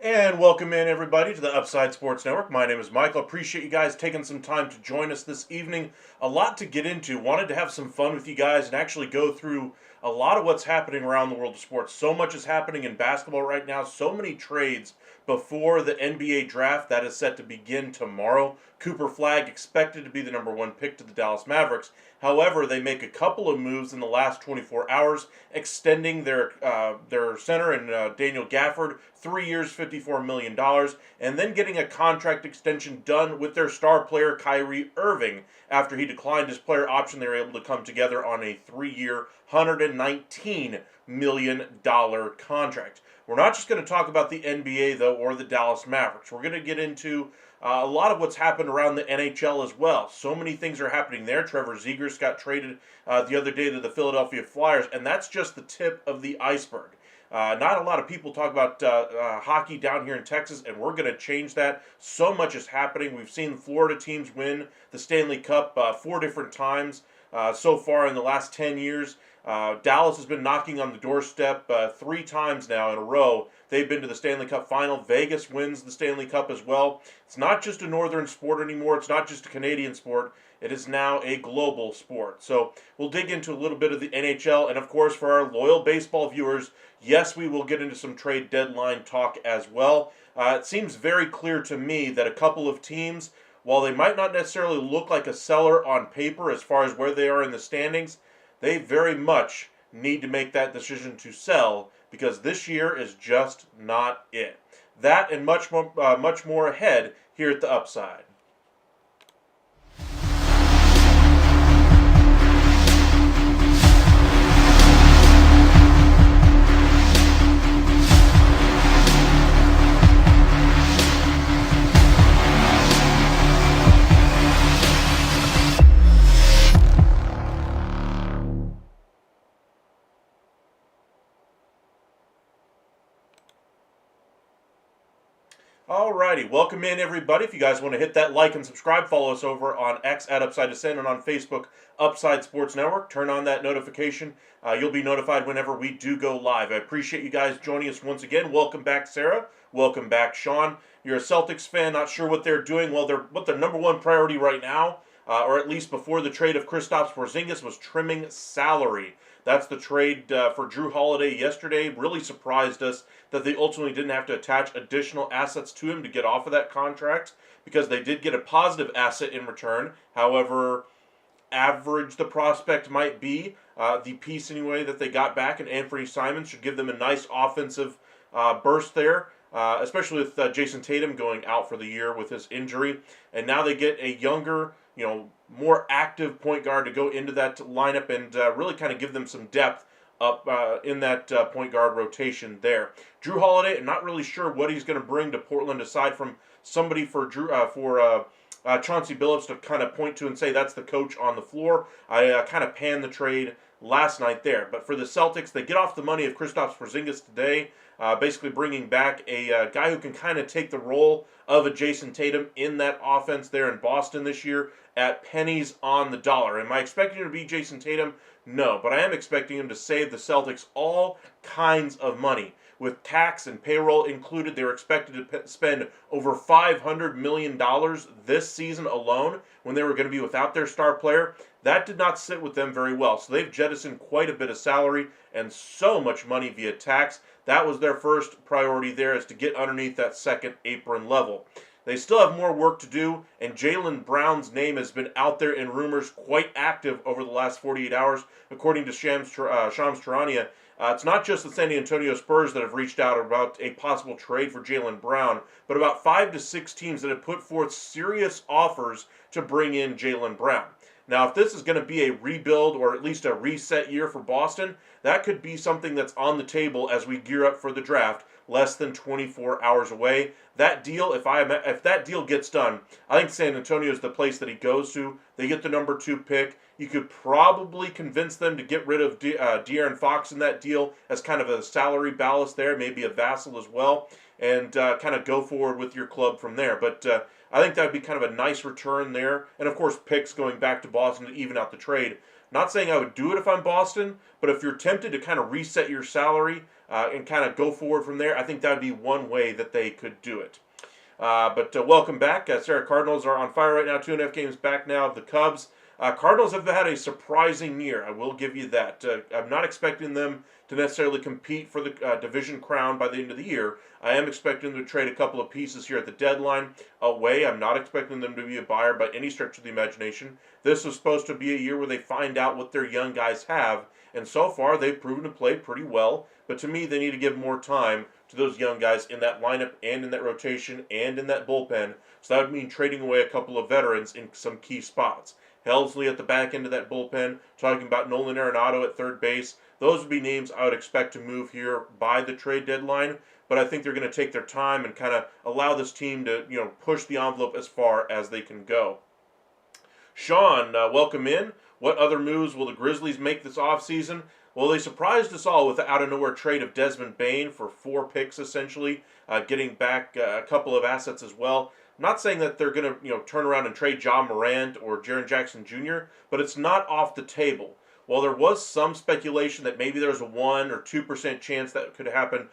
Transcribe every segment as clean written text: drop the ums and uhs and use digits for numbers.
And welcome in, everybody, to the Upside Sports Network. My name is Michael. Appreciate you guys taking some time to join us this evening. A lot to get into. Wanted to have some fun with you guys and actually go through a lot of what's happening around the world of sports. So much is happening in basketball right now. So many trades before the NBA draft that is set to begin tomorrow. Cooper Flagg expected to be the #1 pick to the Dallas Mavericks. However, they make a couple of moves in the last 24 hours, extending their center and Daniel Gafford 3 years, $54 million, and then getting a contract extension done with their star player Kyrie Irving. After he declined his player option, they were able to come together on a 3-year, $119 million contract. We're not just going to talk about the NBA, though, or the Dallas Mavericks. We're going to get into a lot of what's happened around the NHL as well. So many things are happening there. Trevor Zegras got traded the other day to the Philadelphia Flyers, and that's just the tip of the iceberg. Not a lot of people talk about hockey down here in Texas, and we're going to change that. So much is happening. We've seen Florida teams win the Stanley Cup 4 different times so far in the last 10 years. Dallas has been knocking on the doorstep 3 times now in a row. They've been to the Stanley Cup final. Vegas wins the Stanley Cup as well. It's not just a northern sport anymore. It's not just a Canadian sport. It is now a global sport. So we'll dig into a little bit of the NHL. And, of course, for our loyal baseball viewers, yes, we will get into some trade deadline talk as well. It seems very clear to me that a couple of teams, while they might not necessarily look like a seller on paper as far as where they are in the standings, they very much need to make that decision to sell, because this year is just not it. That and much more ahead here at the Upside. Alrighty, welcome in everybody. If you guys want to hit that like and subscribe, follow us over on X at Upside Descent and on Facebook, Upside Sports Network. Turn on that notification. You'll be notified whenever we do go live. I appreciate you guys joining us once again. Welcome back, Sarah. Welcome back, Sean. You're a Celtics fan, not sure what they're doing. Well, what their number one priority right now, or at least before the trade of Kristaps Porzingis, was trimming salary. That's the trade for Jrue Holiday yesterday. Really surprised us that they ultimately didn't have to attach additional assets to him to get off of that contract, because they did get a positive asset in return. However, average the prospect might be, the piece anyway that they got back, and Anthony Simons should give them a nice offensive burst there, especially with Jason Tatum going out for the year with his injury. And now they get a younger, more active point guard to go into that lineup and really kind of give them some depth up in that point guard rotation there. Jrue Holiday, I'm not really sure what he's going to bring to Portland aside from somebody for Chauncey Billups to kind of point to and say that's the coach on the floor. I kind of panned the trade last night there. But for the Celtics, they get off the money of Kristaps Porzingis today, basically bringing back a guy who can kind of take the role of a Jason Tatum in that offense there in Boston this year at pennies on the dollar. Am I expecting him to be Jason Tatum? No, but I am expecting him to save the Celtics all kinds of money. With tax and payroll included, they were expected to spend over $500 million this season alone when they were going to be without their star player. That did not sit with them very well. So they've jettisoned quite a bit of salary and so much money via tax. That was their first priority there, is to get underneath that second apron level. They still have more work to do, and Jaylen Brown's name has been out there in rumors quite active over the last 48 hours, according to Shams Charania. It's not just the San Antonio Spurs that have reached out about a possible trade for Jaylen Brown, but about 5 to 6 teams that have put forth serious offers to bring in Jaylen Brown. Now, if this is going to be a rebuild or at least a reset year for Boston, that could be something that's on the table as we gear up for the draft, less than 24 hours away. That deal, if that deal gets done, I think San Antonio is the place that he goes to. They get the number 2 pick. You could probably convince them to get rid of De'Aaron Fox in that deal as kind of a salary ballast there, maybe a vassal as well, and kind of go forward with your club from there. But I think that would be kind of a nice return there. And, of course, picks going back to Boston to even out the trade. Not saying I would do it if I'm Boston, but if you're tempted to kind of reset your salary and kind of go forward from there, I think that would be one way that they could do it. But welcome back. Sarah, Cardinals are on fire right now, 2.5 games back now of the Cubs. Cardinals have had a surprising year, I will give you that. I'm not expecting them to necessarily compete for the division crown by the end of the year. I am expecting them to trade a couple of pieces here at the deadline away. I'm not expecting them to be a buyer by any stretch of the imagination. This is supposed to be a year where they find out what their young guys have, and so far they've proven to play pretty well. But to me, they need to give more time to those young guys in that lineup and in that rotation and in that bullpen. So that would mean trading away a couple of veterans in some key spots. Helsley at the back end of that bullpen, talking about Nolan Arenado at third base. Those would be names I would expect to move here by the trade deadline, but I think they're going to take their time and kind of allow this team to, push the envelope as far as they can go. Sean, welcome in. What other moves will the Grizzlies make this offseason? Well, they surprised us all with the out-of-nowhere trade of Desmond Bane for 4 picks, essentially, getting back a couple of assets as well. I'm not saying that they're going to, turn around and trade Ja Morant or Jaren Jackson Jr., but it's not off the table. While there was some speculation that maybe there's a 1 or 2% chance that could happen,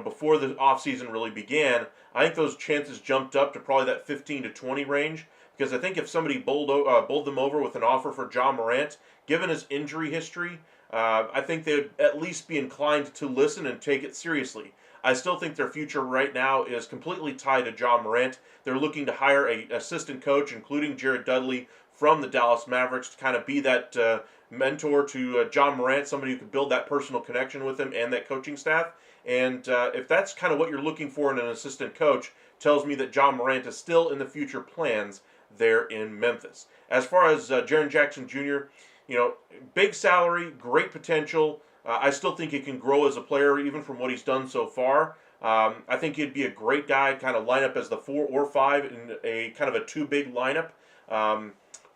before the offseason really began, I think those chances jumped up to probably that 15 to 20 range, because I think if somebody bowled them over with an offer for Ja Morant, given his injury history, I think they would at least be inclined to listen and take it seriously. I still think their future right now is completely tied to Ja Morant. They're looking to hire an assistant coach, including Jared Dudley, from the Dallas Mavericks to kind of be that mentor to Ja Morant, somebody who could build that personal connection with him and that coaching staff. And if that's kind of what you're looking for in an assistant coach, tells me that Ja Morant is still in the future plans there in Memphis. As far as Jaren Jackson Jr., big salary, great potential. I still think he can grow as a player, even from what he's done so far. I think he'd be a great guy, kind of line up as the 4 or 5 in a kind of a 2-big lineup.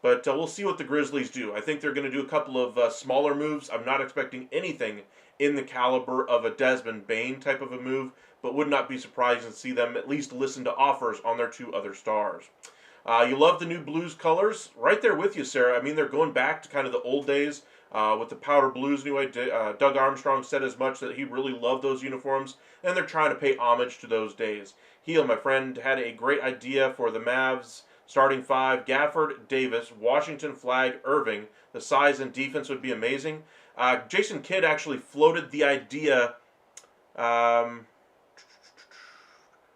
But we'll see what the Grizzlies do. I think they're going to do a couple of smaller moves. I'm not expecting anything in the caliber of a Desmond Bane type of a move, but would not be surprised to see them at least listen to offers on their 2 other stars. You love the new Blues colors. Right there with you, Sarah. I mean, they're going back to kind of the old days with the powder blues anyway. Doug Armstrong said as much that he really loved those uniforms, and they're trying to pay homage to those days. Heel, my friend, had a great idea for the Mavs starting 5. Gafford, Davis, Washington, Flagg, Irving. The size and defense would be amazing. Jason Kidd actually floated the idea.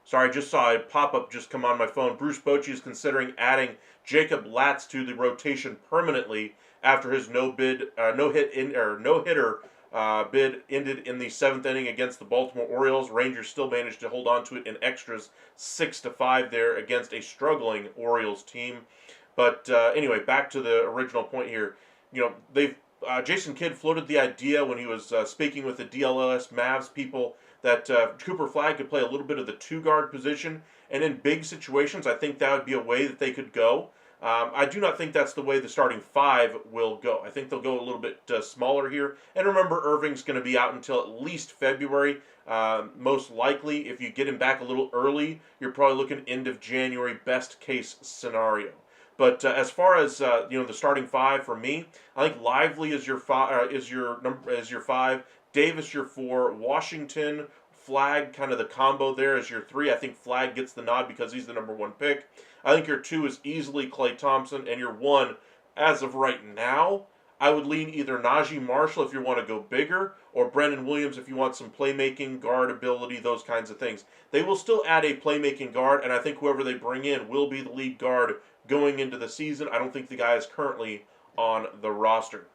Sorry, I just saw a pop-up just come on my phone. Bruce Bochy is considering adding Jacob Latz to the rotation permanently after his no-hitter bid ended in the 7th inning against the Baltimore Orioles. Rangers still managed to hold on to it in extras, 6-5 there against a struggling Orioles team. But anyway, back to the original point here. Jason Kidd floated the idea when he was speaking with the DLS Mavs people that Cooper Flagg could play a little bit of the 2-guard position, and in big situations, I think that would be a way that they could go. I do not think that's the way the starting 5 will go. I think they'll go a little bit smaller here. And remember, Irving's going to be out until at least February. Most likely, if you get him back a little early, you're probably looking end of January, best case scenario. But as far as the starting 5 for me, I think Lively is your 5, is your 5. Davis your 4. Washington, Flagg, kind of the combo there as your 3. I think Flagg gets the nod because he's the number 1 pick. I think your 2 is easily Klay Thompson, and your 1, as of right now, I would lean either Najee Marshall if you want to go bigger, or Brendan Williams if you want some playmaking, guard ability, those kinds of things. They will still add a playmaking guard, and I think whoever they bring in will be the lead guard going into the season. I don't think the guy is currently on the roster.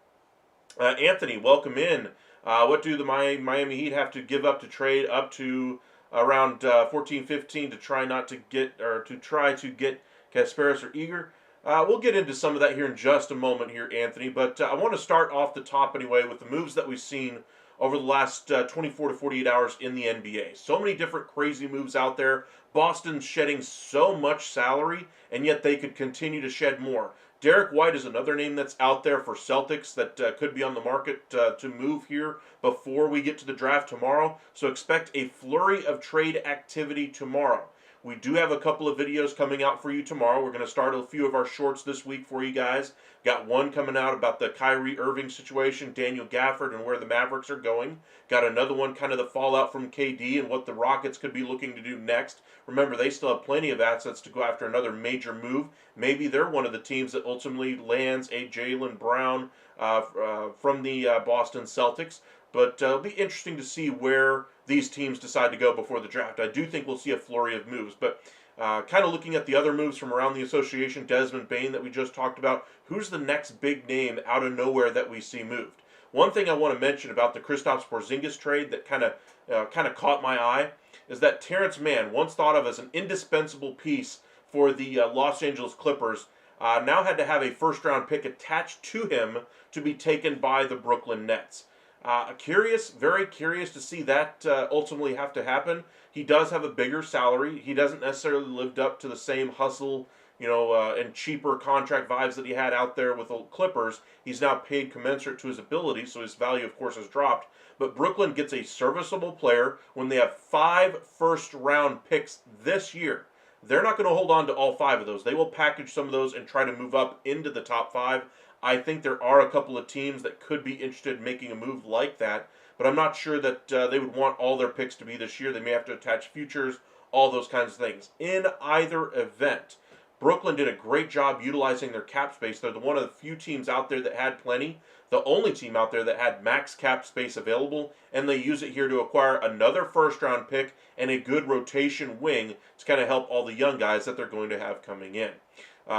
Anthony, welcome in. What do the Miami Heat have to give up to trade up to around 14-15 to try to get Kasparis or Eager? We'll get into some of that here in just a moment here, Anthony. But I want to start off the top anyway with the moves that we've seen over the last 24 to 48 hours in the NBA. So many different crazy moves out there. Boston's shedding so much salary, and yet they could continue to shed more. Derek White is another name that's out there for Celtics that could be on the market to move here before we get to the draft tomorrow. So expect a flurry of trade activity tomorrow. We do have a couple of videos coming out for you tomorrow. We're going to start a few of our shorts this week for you guys. Got one coming out about the Kyrie Irving situation, Daniel Gafford, and where the Mavericks are going. Got another one, kind of the fallout from KD and what the Rockets could be looking to do next. Remember, they still have plenty of assets to go after another major move. Maybe they're one of the teams that ultimately lands a Jaylen Brown from the Boston Celtics. But it'll be interesting to see where these teams decide to go before the draft. I do think we'll see a flurry of moves. But kind of looking at the other moves from around the association, Desmond Bane that we just talked about, who's the next big name out of nowhere that we see moved? One thing I want to mention about the Kristaps Porzingis trade that kind of caught my eye is that Terrence Mann, once thought of as an indispensable piece for the Los Angeles Clippers, now had to have a first-round pick attached to him to be taken by the Brooklyn Nets. Very curious to see that ultimately have to happen. He does have a bigger salary. He doesn't necessarily lived up to the same hustle, and cheaper contract vibes that he had out there with the Clippers. He's now paid commensurate to his ability, so his value, of course, has dropped. But Brooklyn gets a serviceable player when they have 5 first-round picks this year. They're not going to hold on to all 5 of those. They will package some of those and try to move up into the top 5. I think there are a couple of teams that could be interested in making a move like that, but I'm not sure that they would want all their picks to be this year. They may have to attach futures, all those kinds of things. In either event, Brooklyn did a great job utilizing their cap space. They're one of the few teams out there that had plenty, the only team out there that had max cap space available, and they use it here to acquire another first-round pick and a good rotation wing to kind of help all the young guys that they're going to have coming in.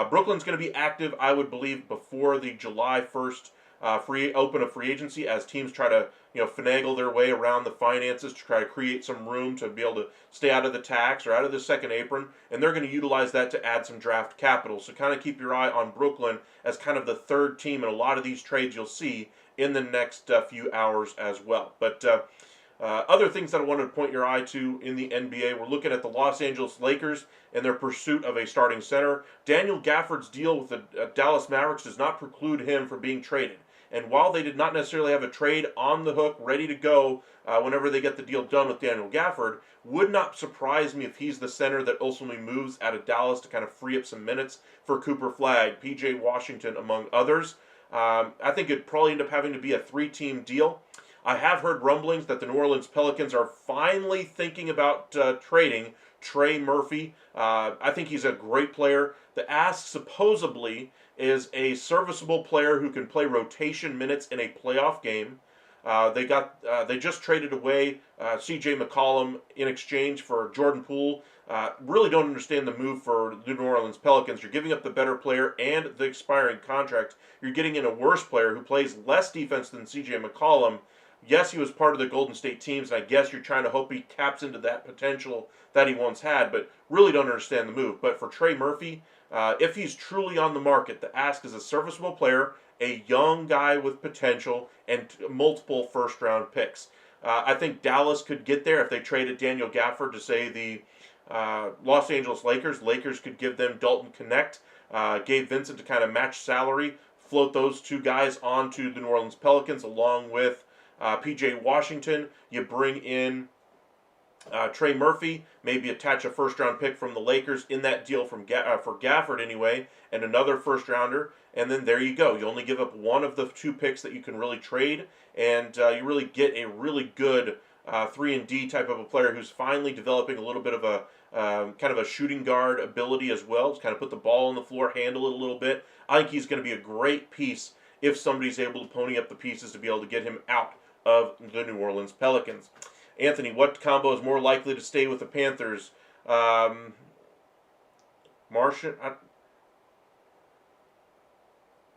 Brooklyn's going to be active, I would believe, before the July 1st open of free agency as teams try to finagle their way around the finances to try to create some room to be able to stay out of the tax or out of the second apron, and they're going to utilize that to add some draft capital. So kind of keep your eye on Brooklyn as kind of the third team in a lot of these trades you'll see in the next few hours as well. But other things that I wanted to point your eye to in the NBA, we're looking at the Los Angeles Lakers and their pursuit of a starting center. Daniel Gafford's deal with the Dallas Mavericks does not preclude him from being traded. And while they did not necessarily have a trade on the hook, ready to go whenever they get the deal done with Daniel Gafford, would not surprise me if he's the center that ultimately moves out of Dallas to kind of free up some minutes for Cooper Flagg, P.J. Washington, among others. I think it'd probably end up having to be a 3-team deal. I have heard rumblings that the New Orleans Pelicans are finally thinking about trading Trey Murphy. I think he's a great player. The ask supposedly is a serviceable player who can play rotation minutes in a playoff game. They just traded away C.J. McCollum in exchange for Jordan Poole. Really don't understand the move for the New Orleans Pelicans. You're giving up the better player and the expiring contract. You're getting in a worse player who plays less defense than C.J. McCollum. Yes, he was part of the Golden State teams, and I guess you're trying to hope he taps into that potential that he once had, but really don't understand the move. But for Trey Murphy, if he's truly on the market, the ask is a serviceable player, a young guy with potential, and multiple first-round picks. I think Dallas could get there if they traded Daniel Gafford to, say, the Los Angeles Lakers. Lakers could give them Dalton Connect, Gabe Vincent to kind of match salary, float those two guys onto the New Orleans Pelicans along with P.J. Washington. You bring in Trey Murphy, maybe attach a first-round pick from the Lakers in that deal for Gafford anyway, and another first-rounder, and then there you go. You only give up one of the 2 picks that you can really trade, and you really get a really good 3-and-D type of a player who's finally developing a little bit of a kind of a shooting guard ability as well, to kind of put the ball on the floor, handle it a little bit. I think he's going to be a great piece if somebody's able to pony up the pieces to be able to get him out of the New Orleans Pelicans. Anthony, what combo is more likely to stay with the Panthers? Martian? I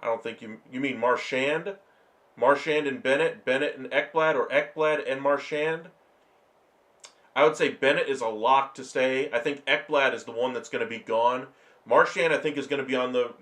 don't think you mean Marchand? Marchand and Bennett? Bennett and Ekblad, or Ekblad and Marchand? I would say Bennett is a lock to stay. I think Ekblad is the one that's going to be gone. Marchand, I think, is going to be on the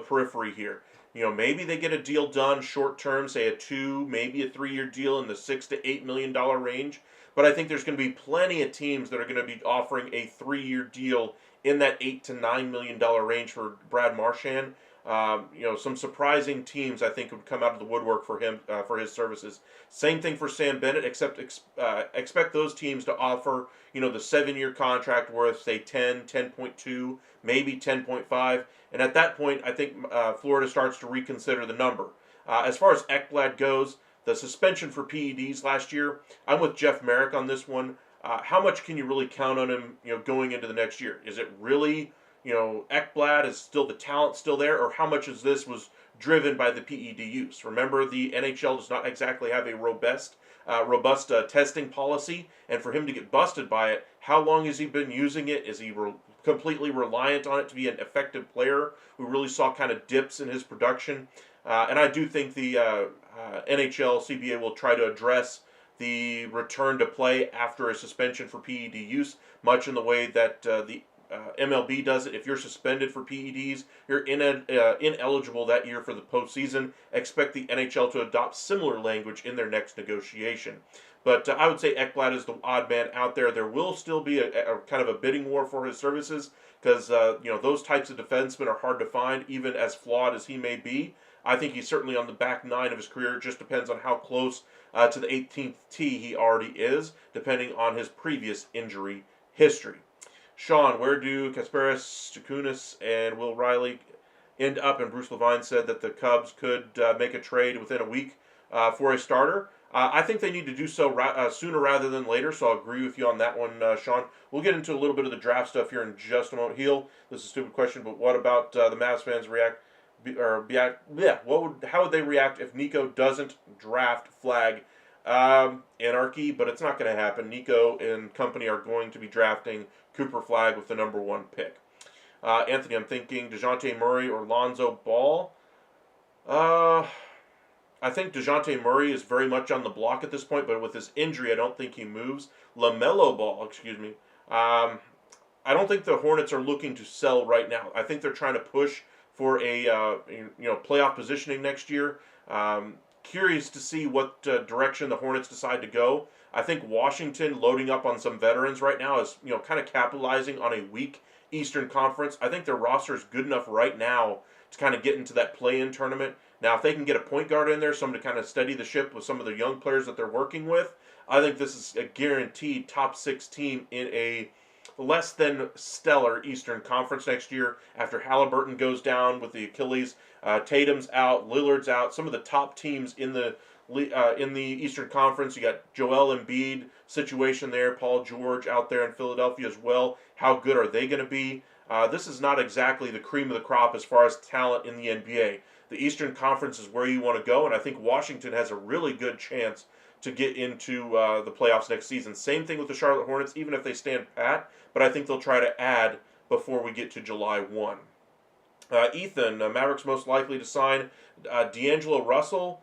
periphery here. You know, maybe they get a deal done short term, say a 2, maybe a 3-year deal in the $6 to $8 million range. But I think there's going to be plenty of teams that are going to be offering a 3-year deal in that $8 to $9 million range for Brad Marchand. Some surprising teams I think would come out of the woodwork for him for his services. Same thing for Sam Bennett, except expect those teams to offer the 7-year contract worth say 10.2, maybe 10.5, and at that point I think Florida starts to reconsider the number. As far as Ekblad goes, the suspension for PEDs last year, I'm with Jeff Merrick on this one. How much can you really count on him going into the next year? Is it really Ekblad, is still the talent still there, or how much of this was driven by the PED use? Remember, the NHL does not exactly have a robust testing policy, and for him to get busted by it, how long has he been using it? Is he completely reliant on it to be an effective player? We really saw kind of dips in his production, and I do think the NHL CBA will try to address the return to play after a suspension for PED use, much in the way that the MLB does it. If you're suspended for PEDs, you're ineligible that year for the postseason. Expect the NHL to adopt similar language in their next negotiation. But I would say Ekblad is the odd man out there. There will still be a kind of a bidding war for his services because those types of defensemen are hard to find, even as flawed as he may be. I think he's certainly on the back 9 of his career. It just depends on how close to the 18th tee he already is, depending on his previous injury history. Sean, where do Kasparis, Jakunas, and Will Riley end up? And Bruce Levine said that the Cubs could make a trade within a week for a starter. I think they need to do so sooner rather than later, so I'll agree with you on that one, Sean. We'll get into a little bit of the draft stuff here in just a moment. Heel, this is a stupid question, but what about the Mavs fans how would they react if Nico doesn't draft Flagg? Anarchy, but it's not going to happen. Nico and company are going to be drafting Cooper Flagg with the number 1 pick. Anthony, I'm thinking DeJounte Murray or Lonzo Ball. I think DeJounte Murray is very much on the block at this point, but with his injury, I don't think he moves. LaMelo Ball, I don't think the Hornets are looking to sell right now. I think they're trying to push for a playoff positioning next year. Curious to see what direction the Hornets decide to go. I think Washington loading up on some veterans right now is kind of capitalizing on a weak Eastern Conference. I think their roster is good enough right now to kind of get into that play-in tournament. Now, if they can get a point guard in there, someone to kind of steady the ship with some of the young players that they're working with, I think this is a guaranteed top 6 team in a less than stellar Eastern Conference next year after Halliburton goes down with the Achilles. Tatum's out, Lillard's out. Some of the top teams in the Eastern Conference. You got Joel Embiid situation there, Paul George out there in Philadelphia as well. How good are they going to be? This is not exactly the cream of the crop as far as talent in the NBA. The Eastern Conference is where you want to go, and I think Washington has a really good chance to get into the playoffs next season. Same thing with the Charlotte Hornets, even if they stand pat, but I think they'll try to add before we get to July 1. Ethan, Mavericks most likely to sign D'Angelo Russell.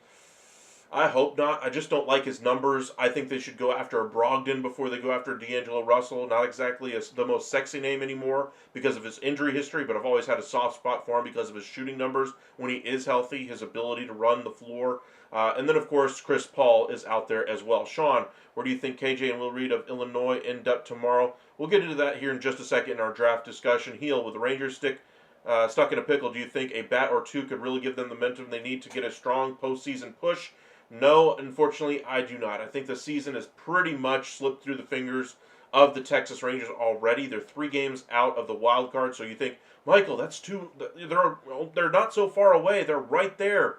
I hope not. I just don't like his numbers. I think they should go after a Brogdon before they go after D'Angelo Russell. Not exactly the most sexy name anymore because of his injury history, but I've always had a soft spot for him because of his shooting numbers when he is healthy, his ability to run the floor. And then, of course, Chris Paul is out there as well. Sean, where do you think KJ and Will Reed of Illinois end up tomorrow? We'll get into that here in just a second in our draft discussion. Heel, with the Rangers stuck in a pickle, do you think a bat or two could really give them the momentum they need to get a strong postseason push? No, unfortunately, I do not. I think the season has pretty much slipped through the fingers of the Texas Rangers already. They're 3 games out of the wild card, so you think, Michael, that's too. They're not so far away. They're right there.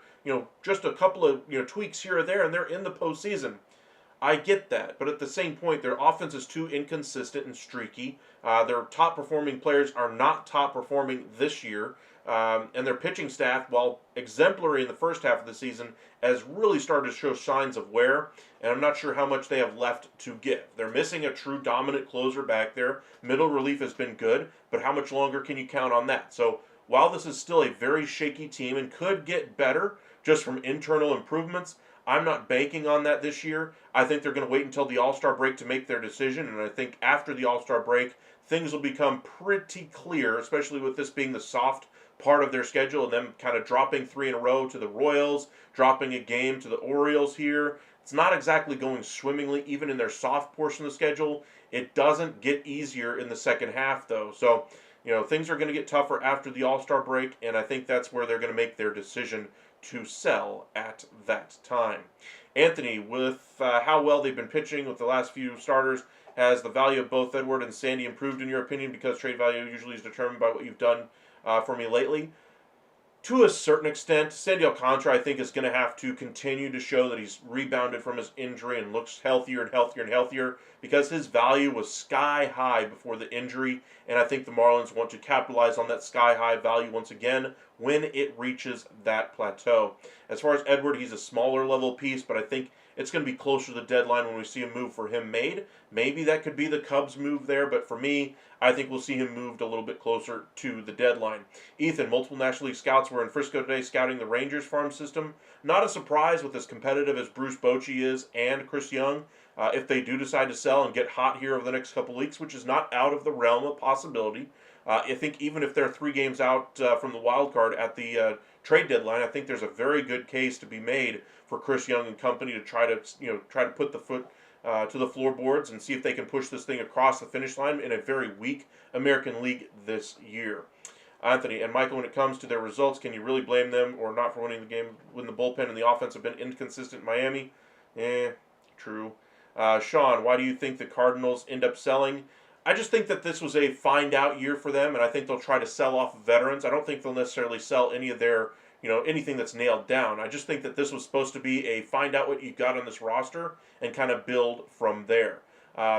Just a couple of tweaks here or there, and they're in the postseason. I get that, but at the same point, their offense is too inconsistent and streaky. Their top performing players are not top performing this year. And their pitching staff, while exemplary in the first half of the season, has really started to show signs of wear, and I'm not sure how much they have left to give. They're missing a true dominant closer back there. Middle relief has been good, but how much longer can you count on that? So while this is still a very shaky team and could get better just from internal improvements, I'm not banking on that this year. I think they're going to wait until the All-Star break to make their decision, and I think after the All-Star break, things will become pretty clear, especially with this being the soft part of their schedule and them kind of dropping 3 in a row to the Royals, dropping a game to the Orioles here. It's not exactly going swimmingly, even in their soft portion of the schedule. It doesn't get easier in the second half, though. So, things are going to get tougher after the All-Star break, and I think that's where they're going to make their decision to sell at that time. Anthony, with how well they've been pitching with the last few starters, has the value of both Edward and Sandy improved in your opinion, because trade value usually is determined by what you've done for me lately? To a certain extent, Sandy Alcantara, I think, is going to have to continue to show that he's rebounded from his injury and looks healthier and healthier and healthier, because his value was sky high before the injury, and I think the Marlins want to capitalize on that sky high value once again when it reaches that plateau. As far as Edward, he's a smaller level piece, but I think it's going to be closer to the deadline when we see a move for him made. Maybe that could be the Cubs move there, but for me, I think we'll see him moved a little bit closer to the deadline. Ethan, multiple National League scouts were in Frisco today scouting the Rangers farm system. Not a surprise with as competitive as Bruce Bochy is and Chris Young. If they do decide to sell and get hot here over the next couple weeks, which is not out of the realm of possibility. I think even if they're 3 games out from the wild card at the trade deadline, I think there's a very good case to be made for Chris Young and company to try to put the foot to the floorboards and see if they can push this thing across the finish line in a very weak American League this year. Anthony and Michael, when it comes to their results, can you really blame them or not for winning the game when the bullpen and the offense have been inconsistent in Miami? True. Sean, why do you think the Cardinals end up selling? I just think that this was a find-out year for them, and I think they'll try to sell off veterans. I don't think they'll necessarily sell any of their, anything that's nailed down. I just think that this was supposed to be a find out what you got on this roster and kind of build from there.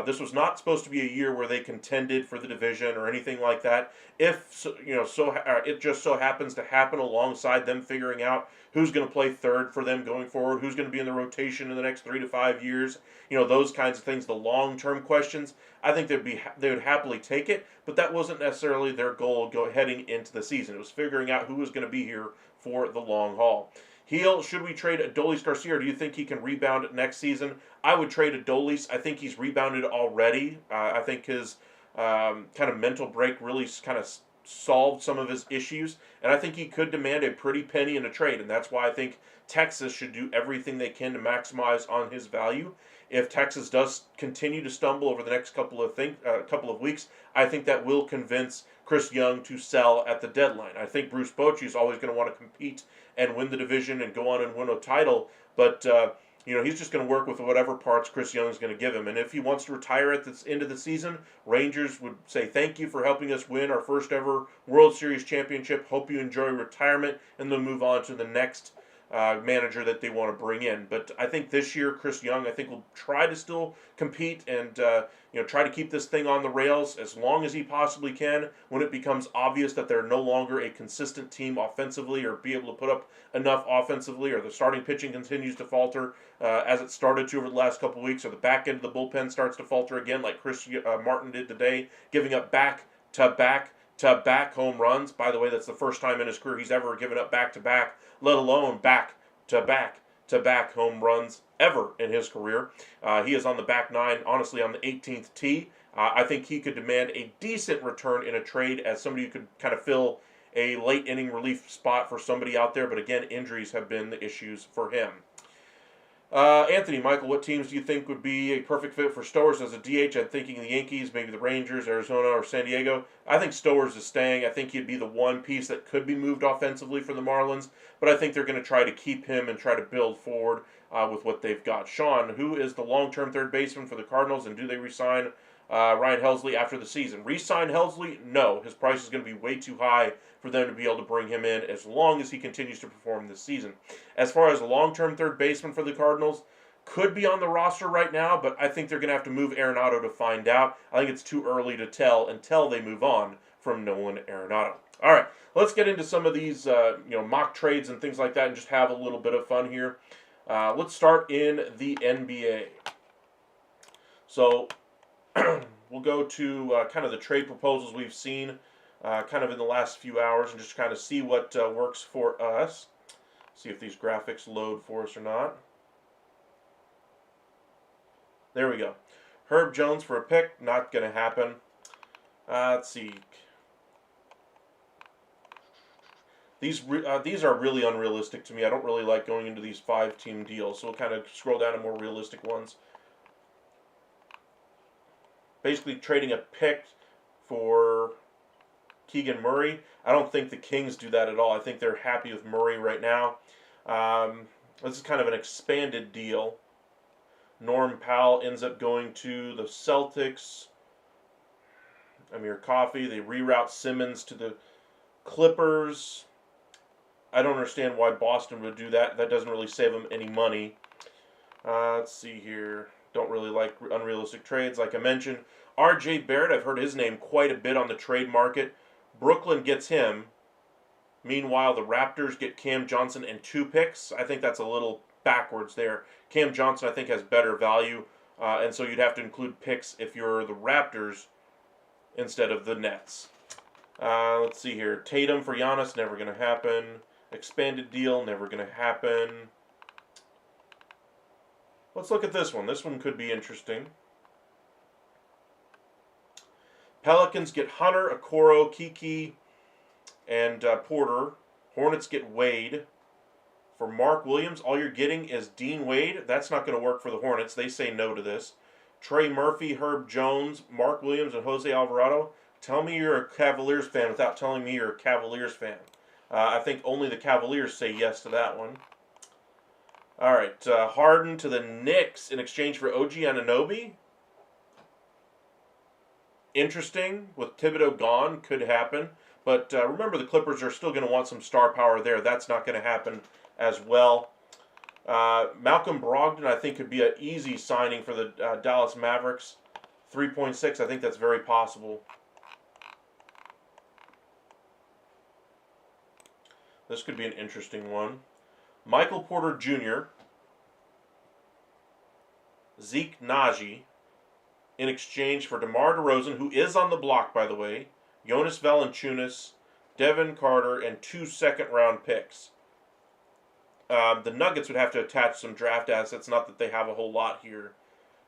This was not supposed to be a year where they contended for the division or anything like that. If it just so happens to happen alongside them figuring out who's going to play third for them going forward, who's going to be in the rotation in the next 3 to 5 years, those kinds of things, the long-term questions. I think they would happily take it, but that wasn't necessarily their goal heading into the season. It was figuring out who was going to be here for the long haul. Heel, should we trade Adolis Garcia, or do you think he can rebound next season? I would trade Adolis. I think he's rebounded already. I think his kind of mental break really kind of solved some of his issues, and I think he could demand a pretty penny in a trade, and that's why I think Texas should do everything they can to maximize on his value. if Texas does continue to stumble over the next couple of weeks, I think that will convince Chris Young to sell at the deadline. I think Bruce Bochy is always going to want to compete and win the division and go on and win a title, but he's just going to work with whatever parts Chris Young is going to give him. And if he wants to retire at the end of the season, Rangers would say thank you for helping us win our first ever World Series championship. Hope you enjoy retirement, and they'll move on to the next manager that they want to bring in. But I think this year, Chris Young, I think will try to still compete and try to keep this thing on the rails as long as he possibly can. When it becomes obvious that they're no longer a consistent team offensively, or be able to put up enough offensively, or the starting pitching continues to falter as it started to over the last couple of weeks, or the back end of the bullpen starts to falter again, like Chris Martin did today, giving up back-to-back home runs. By the way, that's the first time in his career he's ever given up back-to-back, let alone back-to-back home runs ever in his career. He is on the back nine, honestly, on the 18th tee. I think he could demand a decent return in a trade as somebody who could kind of fill a late inning relief spot for somebody out there. But again, injuries have been the issues for him. Anthony, Michael, what teams do you think would be a perfect fit for Stowers as a DH? I'm thinking the Yankees, maybe the Rangers, Arizona, or San Diego. I think Stowers is staying. I think he'd be the one piece that could be moved offensively for the Marlins, but I think they're going to try to keep him and try to build forward with what they've got. Sean, who is the long-term third baseman for the Cardinals, and do they re-sign Ryan Helsley after the season? Re-sign Helsley? No. His price is going to be way too high for them to be able to bring him in as long as he continues to perform this season. As far as a long-term third baseman for the Cardinals, could be on the roster right now, but I think they're going to have to move Arenado to find out. I think it's too early to tell until they move on from Nolan Arenado. All right, let's get into some of these mock trades and things like that and just have a little bit of fun here. Let's start in the NBA. So we'll go to kind of the trade proposals we've seen kind of in the last few hours and just kind of see what works for us. See if these graphics load for us or not. There we go. Herb Jones for a pick, not going to happen. Let's see. These are really unrealistic to me. I don't really like going into these 5-team deals, so we'll kind of scroll down to more realistic ones. Basically trading a pick for Keegan Murray. I don't think the Kings do that at all. I think they're happy with Murray right now. This is kind of an expanded deal. Norm Powell ends up going to the Celtics. Amir Coffey. They reroute Simmons to the Clippers. I don't understand why Boston would do that. That doesn't really save them any money. Let's see here. Don't really like unrealistic trades, like I mentioned. R.J. Barrett, I've heard his name quite a bit on the trade market. Brooklyn gets him. Meanwhile, the Raptors get Cam Johnson and 2 picks. I think that's a little backwards there. Cam Johnson, I think, has better value, and so you'd have to include picks if you're the Raptors instead of the Nets. Let's see here. Tatum for Giannis, never going to happen. Expanded deal, never going to happen. Let's look at this one. This one could be interesting. Pelicans get Hunter, Okoro, Kiki, and Porter. Hornets get Wade. For Mark Williams, all you're getting is Dean Wade. That's not going to work for the Hornets. They say no to this. Trey Murphy, Herb Jones, Mark Williams, and Jose Alvarado. Tell me you're a Cavaliers fan without telling me you're a Cavaliers fan. I think only the Cavaliers say yes to that one. All right, Harden to the Knicks in exchange for OG Anunoby. Interesting. With Thibodeau gone, could happen. But remember, the Clippers are still going to want some star power there. That's not going to happen as well. Malcolm Brogdon, I think, could be an easy signing for the Dallas Mavericks. 3.6, I think that's very possible. This could be an interesting one. Michael Porter Jr., Zeke Naji, in exchange for DeMar DeRozan, who is on the block, by the way, Jonas Valanciunas, Devin Carter, and 2 second-round picks. The Nuggets would have to attach some draft assets, not that they have a whole lot here.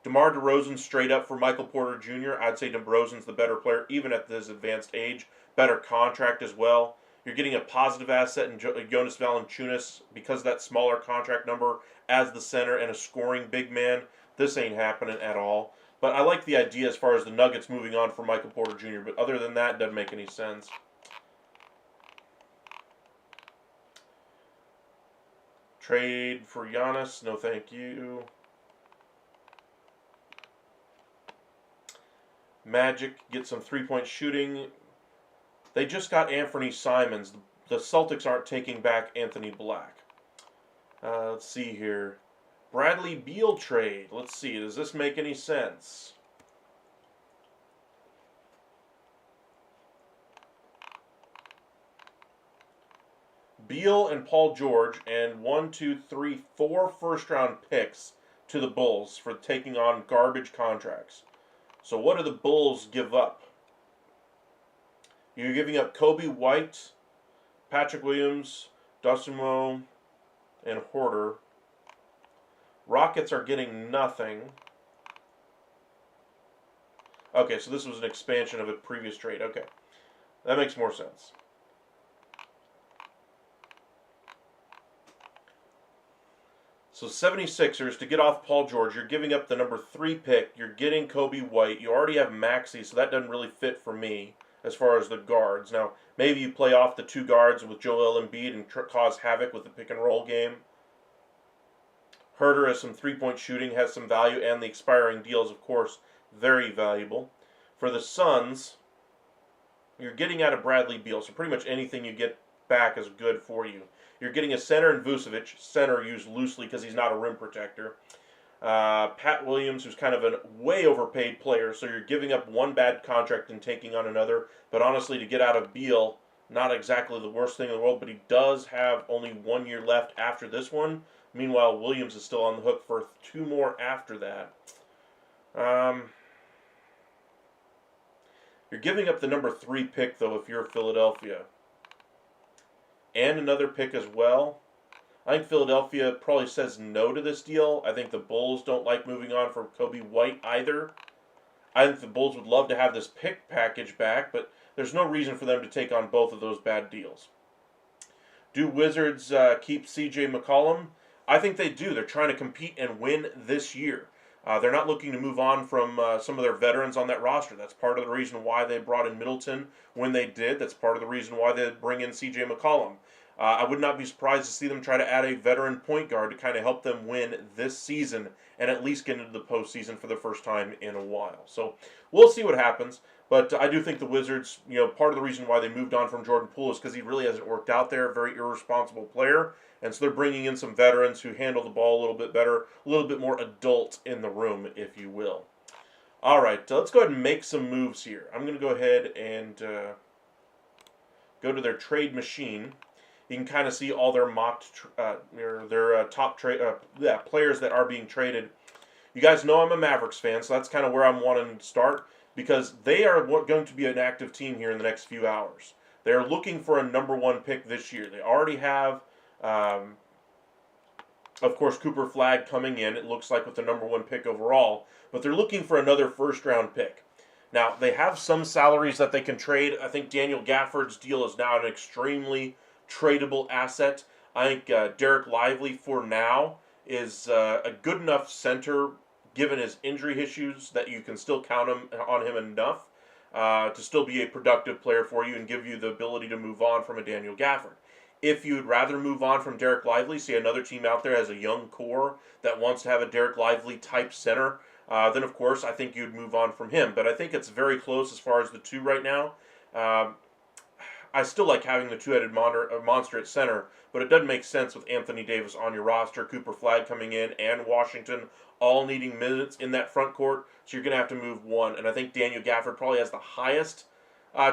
DeMar DeRozan straight up for Michael Porter Jr. I'd say DeRozan's the better player, even at this advanced age. Better contract as well. You're getting a positive asset in Jonas Valanciunas because of that smaller contract number as the center and a scoring big man. This ain't happening at all. But I like the idea as far as the Nuggets moving on from Michael Porter Jr., but other than that, it doesn't make any sense. Trade for Giannis, no thank you. Magic get some three-point shooting. They just got Anthony Simons. The Celtics aren't taking back Anthony Black. Let's see here. Bradley Beal trade. Let's see. Does this make any sense? Beal and Paul George and 4 first-round picks to the Bulls for taking on garbage contracts. So what do the Bulls give up? You're giving up Kobe White, Patrick Williams, Dosunmu, and Horter. Rockets are getting nothing. Okay, so this was an expansion of a previous trade. Okay, that makes more sense. So 76ers, to get off Paul George, you're giving up the number 3 pick. You're getting Kobe White. You already have Maxey, so that doesn't really fit for me as far as the guards. Now, maybe you play off the 2 guards with Joel Embiid and cause havoc with the pick-and-roll game. Herter has some three-point shooting, has some value, and the expiring deals, of course, very valuable. For the Suns, you're getting out of Bradley Beal, so pretty much anything you get back is good for you. You're getting a center in Vucevic, center used loosely because he's not a rim protector. Pat Williams, who's kind of a way overpaid player, so you're giving up one bad contract and taking on another. But honestly, to get out of Beal, not exactly the worst thing in the world, but he does have only 1 year left after this one. Meanwhile, Williams is still on the hook for 2 more after that. You're giving up the number 3 pick, though, if you're Philadelphia. And another pick as well. I think Philadelphia probably says no to this deal. I think the Bulls don't like moving on from Kobe White either. I think the Bulls would love to have this pick package back, but there's no reason for them to take on both of those bad deals. Do Wizards keep C.J. McCollum? I think they do. They're trying to compete and win this year. They're not looking to move on from some of their veterans on that roster. That's part of the reason why they brought in Middleton when they did. That's part of the reason why they bring in C.J. McCollum. I would not be surprised to see them try to add a veteran point guard to kind of help them win this season and at least get into the postseason for the first time in a while. So we'll see what happens. But I do think the Wizards, part of the reason why they moved on from Jordan Poole is because he really hasn't worked out there. Very irresponsible player. And so they're bringing in some veterans who handle the ball a little bit better, a little bit more adult in the room, if you will. All right, let's go ahead and make some moves here. I'm going to go ahead and go to their trade machine. You can kind of see all their top players that are being traded. You guys know I'm a Mavericks fan, so that's kind of where I'm wanting to start because they are going to be an active team here in the next few hours. They're looking for a number 1 pick this year. They already have, of course, Cooper Flagg coming in, it looks like, with the number 1 pick overall, but they're looking for another first-round pick. Now, they have some salaries that they can trade. I think Daniel Gafford's deal is now an extremely tradable asset. I think Derek Lively, for now, is a good enough center, given his injury issues, that you can still count on him enough to still be a productive player for you and give you the ability to move on from a Daniel Gafford. If you'd rather move on from Derek Lively, see another team out there has a young core that wants to have a Derek Lively type center, then of course I think you'd move on from him. But I think it's very close as far as the two right now. I still like having the two-headed monster at center, but it doesn't make sense with Anthony Davis on your roster, Cooper Flagg coming in, and Washington all needing minutes in that front court, so you're going to have to move one. And I think Daniel Gafford probably has the highest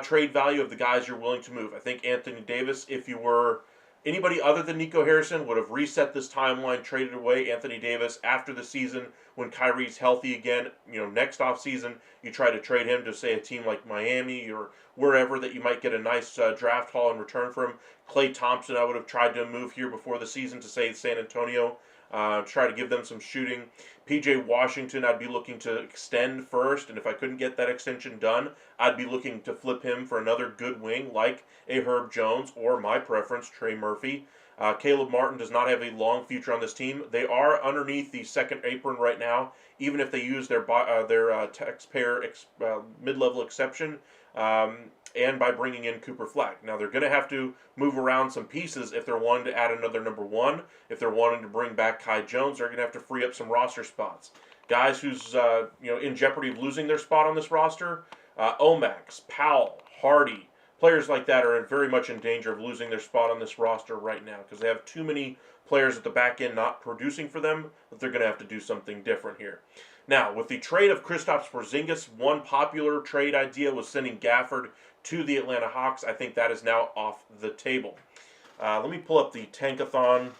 trade value of the guys you're willing to move. I think Anthony Davis, if you were anybody other than Nico Harrison, would have reset this timeline, traded away Anthony Davis after the season when Kyrie's healthy again. Next offseason, you try to trade him to, say, a team like Miami or wherever that you might get a nice draft haul in return for him. Klay Thompson, I would have tried to move here before the season to, say, San Antonio, try to give them some shooting. P.J. Washington, I'd be looking to extend first, and if I couldn't get that extension done, I'd be looking to flip him for another good wing like a Herb Jones or, my preference, Trey Murphy. Caleb Martin does not have a long future on this team. They are underneath the second apron right now, even if they use their taxpayer mid-level exception, and by bringing in Cooper Flagg. Now they're going to have to move around some pieces if they're wanting to add another number one. If they're wanting to bring back Kai Jones, they're going to have to free up some roster spots. Guys who's in jeopardy of losing their spot on this roster, Omax, Powell, Hardy. Players like that are very much in danger of losing their spot on this roster right now because they have too many players at the back end not producing for them that they're going to have to do something different here. Now, with the trade of Kristaps Porzingis, one popular trade idea was sending Gafford to the Atlanta Hawks. I think that is now off the table. Let me pull up the Tankathon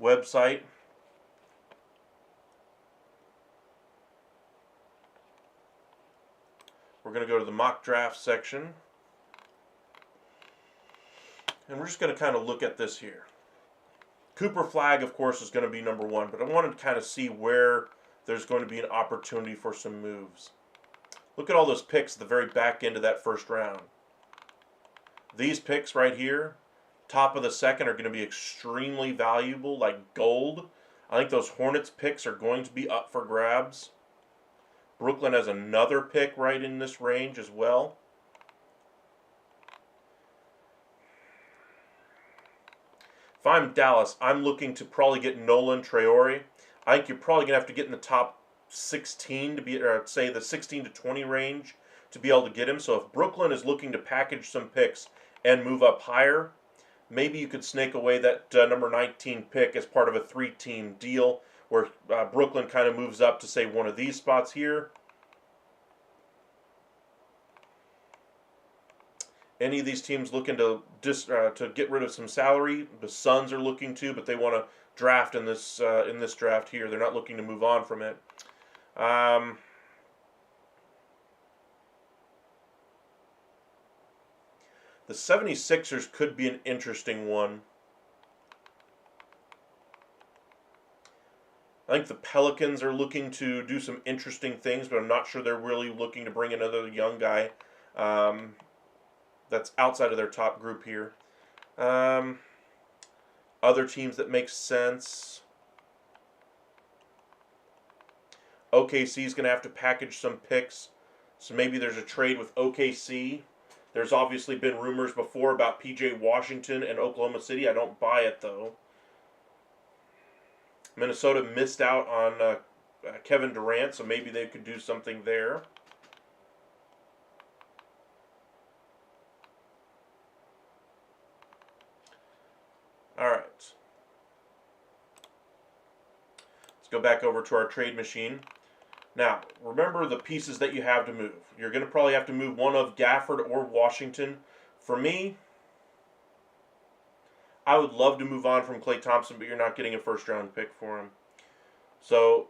website. We're going to go to the mock draft section. And we're just going to kind of look at this here. Cooper Flagg, of course, is going to be number one, but I wanted to kind of see where there's going to be an opportunity for some moves. Look at all those picks at the very back end of that first round. These picks right here, top of the second, are going to be extremely valuable, like gold. I think those Hornets picks are going to be up for grabs. Brooklyn has another pick right in this range as well. If I'm Dallas, I'm looking to probably get Nolan Traore. I think you're probably going to have to get in the top 16 to be, or say the 16 to 20 range to be able to get him. So if Brooklyn is looking to package some picks and move up higher, maybe you could snake away that number 19 pick as part of a 3-team deal where Brooklyn kind of moves up to, say, one of these spots here. Any of these teams looking to get rid of some salary, the Suns are looking to, but they want to draft in this draft here. They're not looking to move on from it. The 76ers could be an interesting one. I think the Pelicans are looking to do some interesting things, but I'm not sure they're really looking to bring another young guy that's outside of their top group here. Other teams that make sense. OKC is going to have to package some picks, so maybe there's a trade with OKC. There's obviously been rumors before about P.J. Washington and Oklahoma City. I don't buy it, though. Minnesota missed out on Kevin Durant, so maybe they could do something there. All right. Let's go back over to our trade machine. Now, remember the pieces that you have to move. You're going to probably have to move one of Gafford or Washington. For me, I would love to move on from Klay Thompson, but you're not getting a first-round pick for him. So,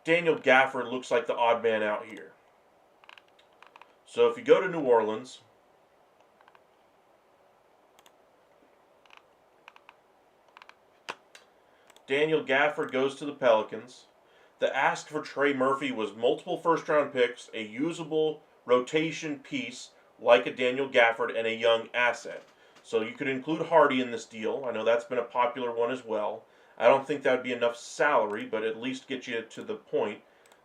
Daniel Gafford looks like the odd man out here. So, if you go to New Orleans, Daniel Gafford goes to the Pelicans. The ask for Trey Murphy was multiple first-round picks, a usable rotation piece like a Daniel Gafford, and a young asset. So you could include Hardy in this deal. I know that's been a popular one as well. I don't think that would be enough salary, but at least get you to the point.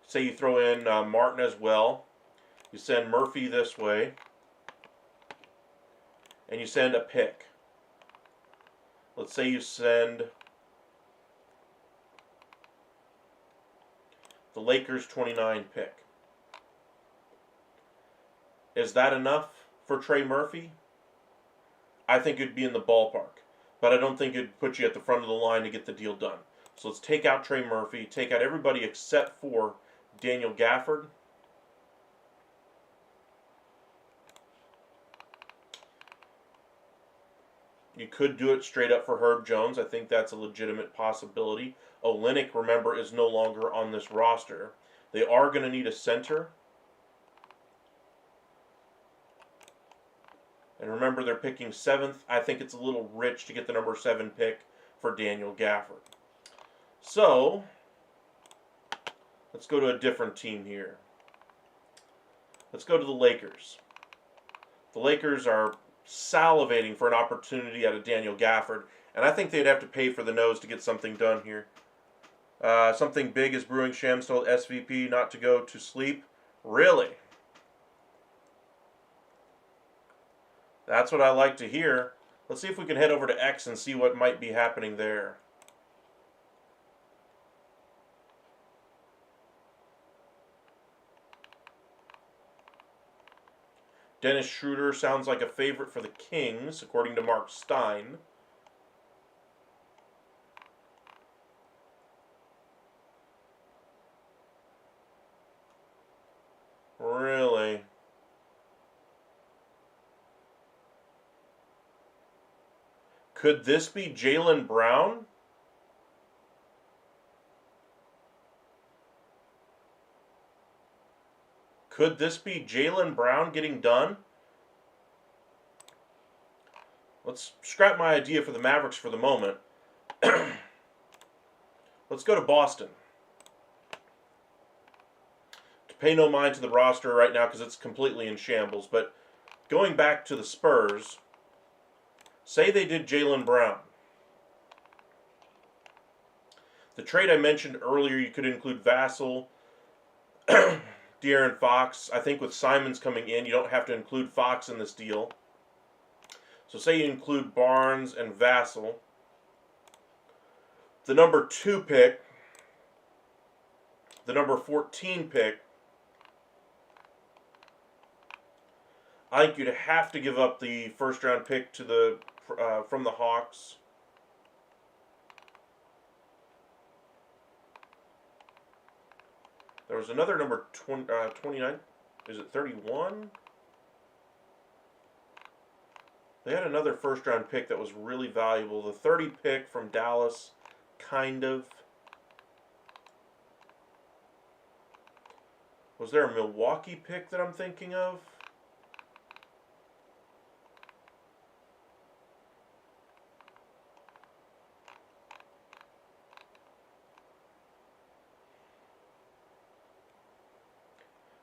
Say you throw in Martin as well. You send Murphy this way. And you send a pick. Let's say you send the Lakers 29 pick. Is that enough for Trey Murphy? I think it'd be in the ballpark, but I don't think it'd put you at the front of the line to get the deal done. So let's take out Trey Murphy, take out everybody except for Daniel Gafford. You could do it straight up for Herb Jones. I think that's a legitimate possibility. Olynyk, remember, is no longer on this roster. They are going to need a center. And remember, they're picking 7th. I think it's a little rich to get the number 7 pick for Daniel Gafford. So, let's go to a different team here. Let's go to the Lakers. The Lakers are salivating for an opportunity out of Daniel Gafford. And I think they'd have to pay for the nose to get something done here. Something big is brewing. Shams told SVP not to go to sleep. Really? That's what I like to hear. Let's see if we can head over to X and see what might be happening there. Dennis Schroeder sounds like a favorite for the Kings, according to Mark Stein. Really? Could this be Jaylen Brown? Could this be Jaylen Brown getting done? Let's scrap my idea for the Mavericks for the moment. Let's go to Boston. To pay no mind to the roster right now because it's completely in shambles. But going back to the Spurs, say they did Jaylen Brown. The trade I mentioned earlier, you could include Vassell, De'Aaron Fox. I think with Simons coming in, you don't have to include Fox in this deal. So say you include Barnes and Vassell. The number 2 pick, the number 14 pick, I think you'd have to give up the first round pick to the from the Hawks. There was another number 29. Is it 31? They had another first round pick that was really valuable. The 30 pick from Dallas, kind of. Was there a Milwaukee pick that I'm thinking of?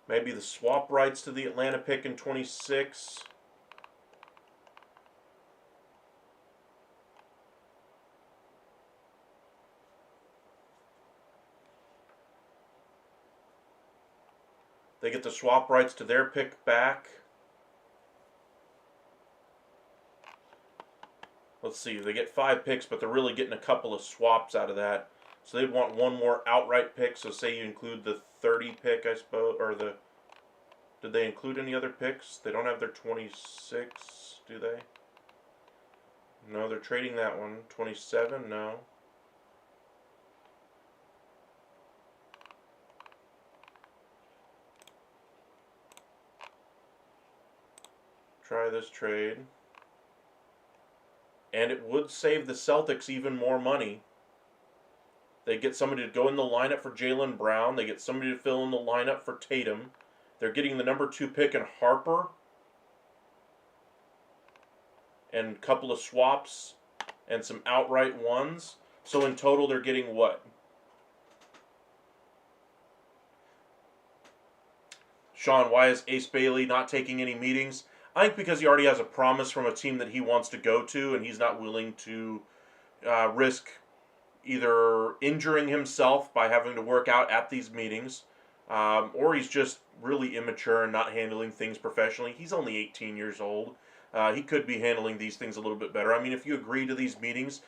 Maybe the swap rights to the Atlanta pick in 26. They get the swap rights to their pick back. Let's see, they get 5 picks, but they're really getting a couple of swaps out of that. So they'd want one more outright pick. So say you include the 30 pick, I suppose, or the... Did they include any other picks? They don't have their 26, do they? No, they're trading that one. 27, no. Try this trade. And it would save the Celtics even more money. They get somebody to go in the lineup for Jaylen Brown. They get somebody to fill in the lineup for Tatum. They're getting the number 2 pick in Harper. And a couple of swaps. And some outright ones. So in total they're getting what? Sean, why is Ace Bailey not taking any meetings? I think because he already has a promise from a team that he wants to go to, and he's not willing to risk either injuring himself by having to work out at these meetings, or he's just really immature and not handling things professionally. He's only 18 years old. He could be handling these things a little bit better. I mean, if you agree to these meetings,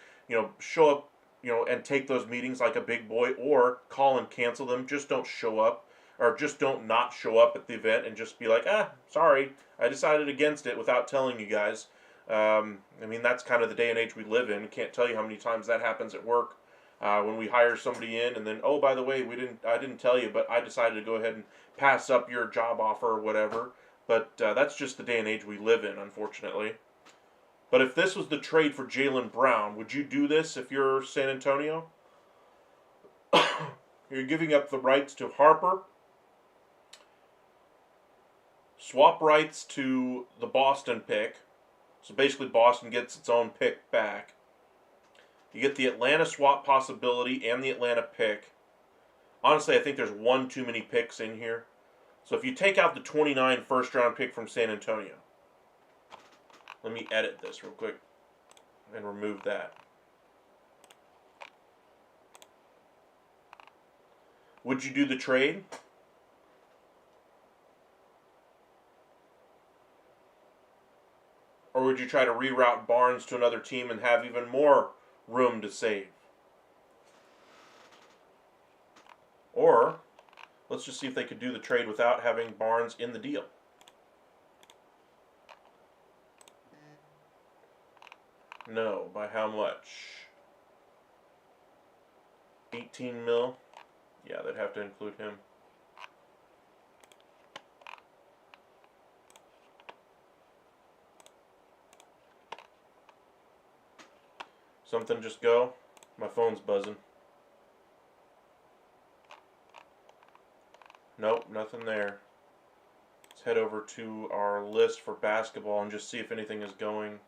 show up, and take those meetings like a big boy, or call and cancel them. Just don't show up. Or just don't not show up at the event and just be like, sorry, I decided against it without telling you guys. I mean, that's kind of the day and age we live in. Can't tell you how many times that happens at work when we hire somebody in and then, oh, by the way, I didn't tell you, but I decided to go ahead and pass up your job offer or whatever. But that's just the day and age we live in, unfortunately. But if this was the trade for Jaylen Brown, would you do this if you're San Antonio? You're giving up the rights to Harper. Swap rights to the Boston pick. So basically Boston gets its own pick back. You get the Atlanta swap possibility and the Atlanta pick. Honestly, I think there's one too many picks in here. So if you take out the 29 first round pick from San Antonio, Let me edit this real quick and remove that. Would you do the trade? Or would you try to reroute Barnes to another team and have even more room to save? Or, let's just see if they could do the trade without having Barnes in the deal. No. By how much? 18 mil? Yeah, they'd have to include him. Something just go? My phone's buzzing. Nope, nothing there. Let's head over to our list for basketball and just see if anything is going.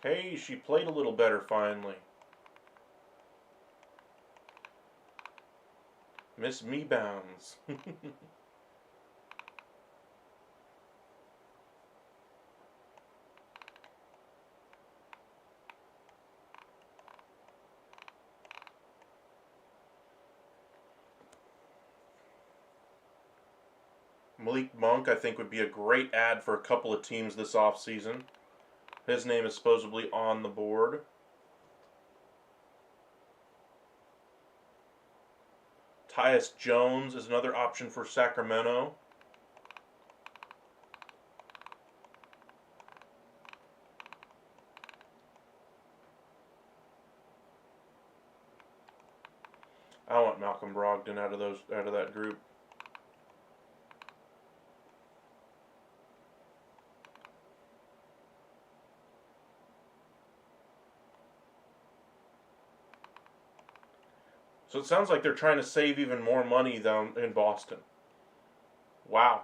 Okay, she played a little better finally. Miss Me Bounds. Malik Monk, I think, would be a great ad for a couple of teams this offseason. His name is supposedly on the board. Tyus Jones is another option for Sacramento. I want Malcolm Brogdon out of that group. So it sounds like they're trying to save even more money down in Boston. Wow.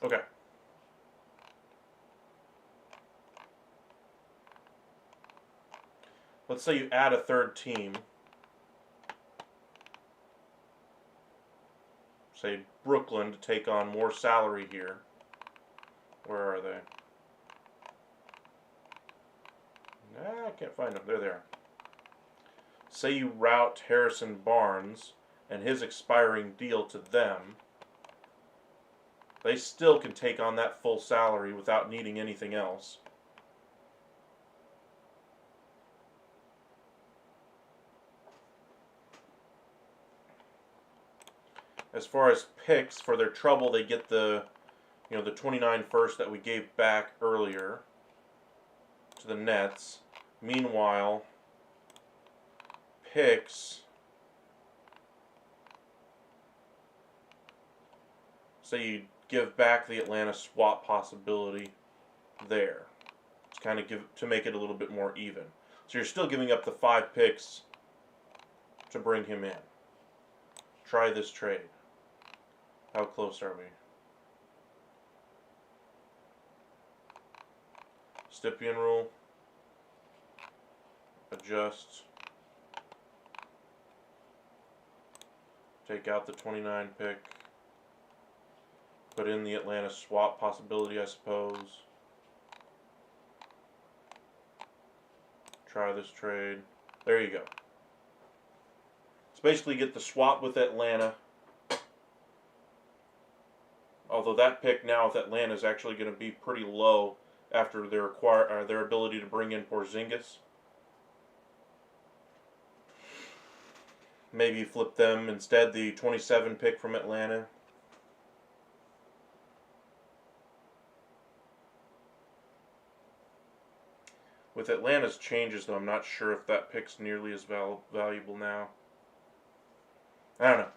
Okay. Let's say you add a third team. Say Brooklyn to take on more salary here. Where are they? I can't find them. There they are. Say you route Harrison Barnes and his expiring deal to them. They still can take on that full salary without needing anything else. As far as picks for their trouble, they get the 29 first that we gave back earlier to the Nets. Meanwhile, picks, say you give back the Atlanta swap possibility there. To kind of to make it a little bit more even. So you're still giving up the 5 picks to bring him in. Try this trade. How close are we? Stippian rule. Adjust. Take out the 29 pick. Put in the Atlanta swap possibility, I suppose. Try this trade. There you go. Let's basically get the swap with Atlanta. Although that pick now with Atlanta is actually going to be pretty low after their ability to bring in Porzingis. Maybe flip them instead the 27 pick from Atlanta. With Atlanta's changes, though, I'm not sure if that pick's nearly as valuable now. I don't know.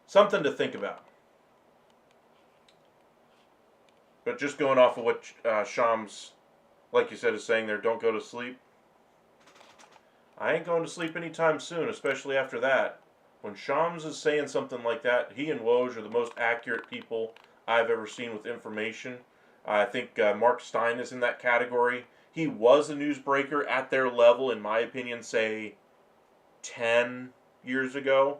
Something to think about. But just going off of what Shams, like you said, is saying there, don't go to sleep. I ain't going to sleep anytime soon, especially after that. When Shams is saying something like that, he and Woj are the most accurate people I've ever seen with information. I think Mark Stein is in that category. He was a newsbreaker at their level, in my opinion, say 10 years ago.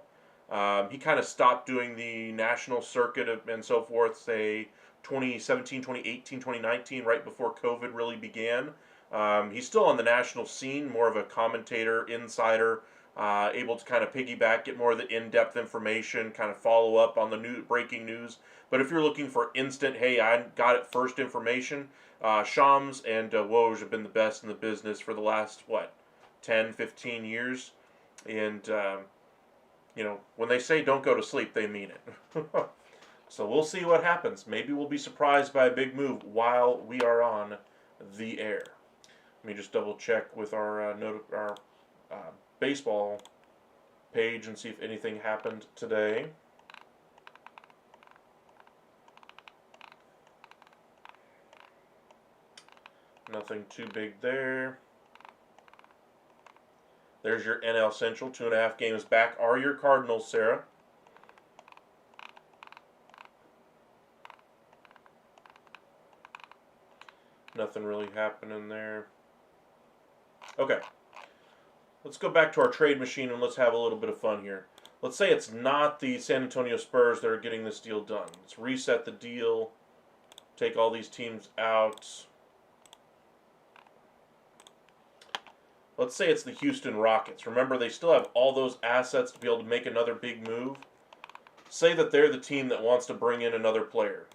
He kind of stopped doing the national circuit and so forth, say 2017, 2018, 2019, right before COVID really began. He's still on the national scene, more of a commentator, insider, able to kind of piggyback, get more of the in-depth information, kind of follow up on the new breaking news. But if you're looking for instant, hey, I got it first information, Shams and Woj have been the best in the business for the last, 10, 15 years. And, when they say don't go to sleep, they mean it. So we'll see what happens. Maybe we'll be surprised by a big move while we are on the air. Let me just double check with our baseball page and see if anything happened today. Nothing too big there. There's your NL Central, 2.5 games back. Are your Cardinals, Sarah? Nothing really happening there. Okay. Let's go back to our trade machine and let's have a little bit of fun here. Let's say it's not the San Antonio Spurs that are getting this deal done. Let's reset the deal. Take all these teams out. Let's say it's the Houston Rockets. Remember, they still have all those assets to be able to make another big move. Say that they're the team that wants to bring in another player.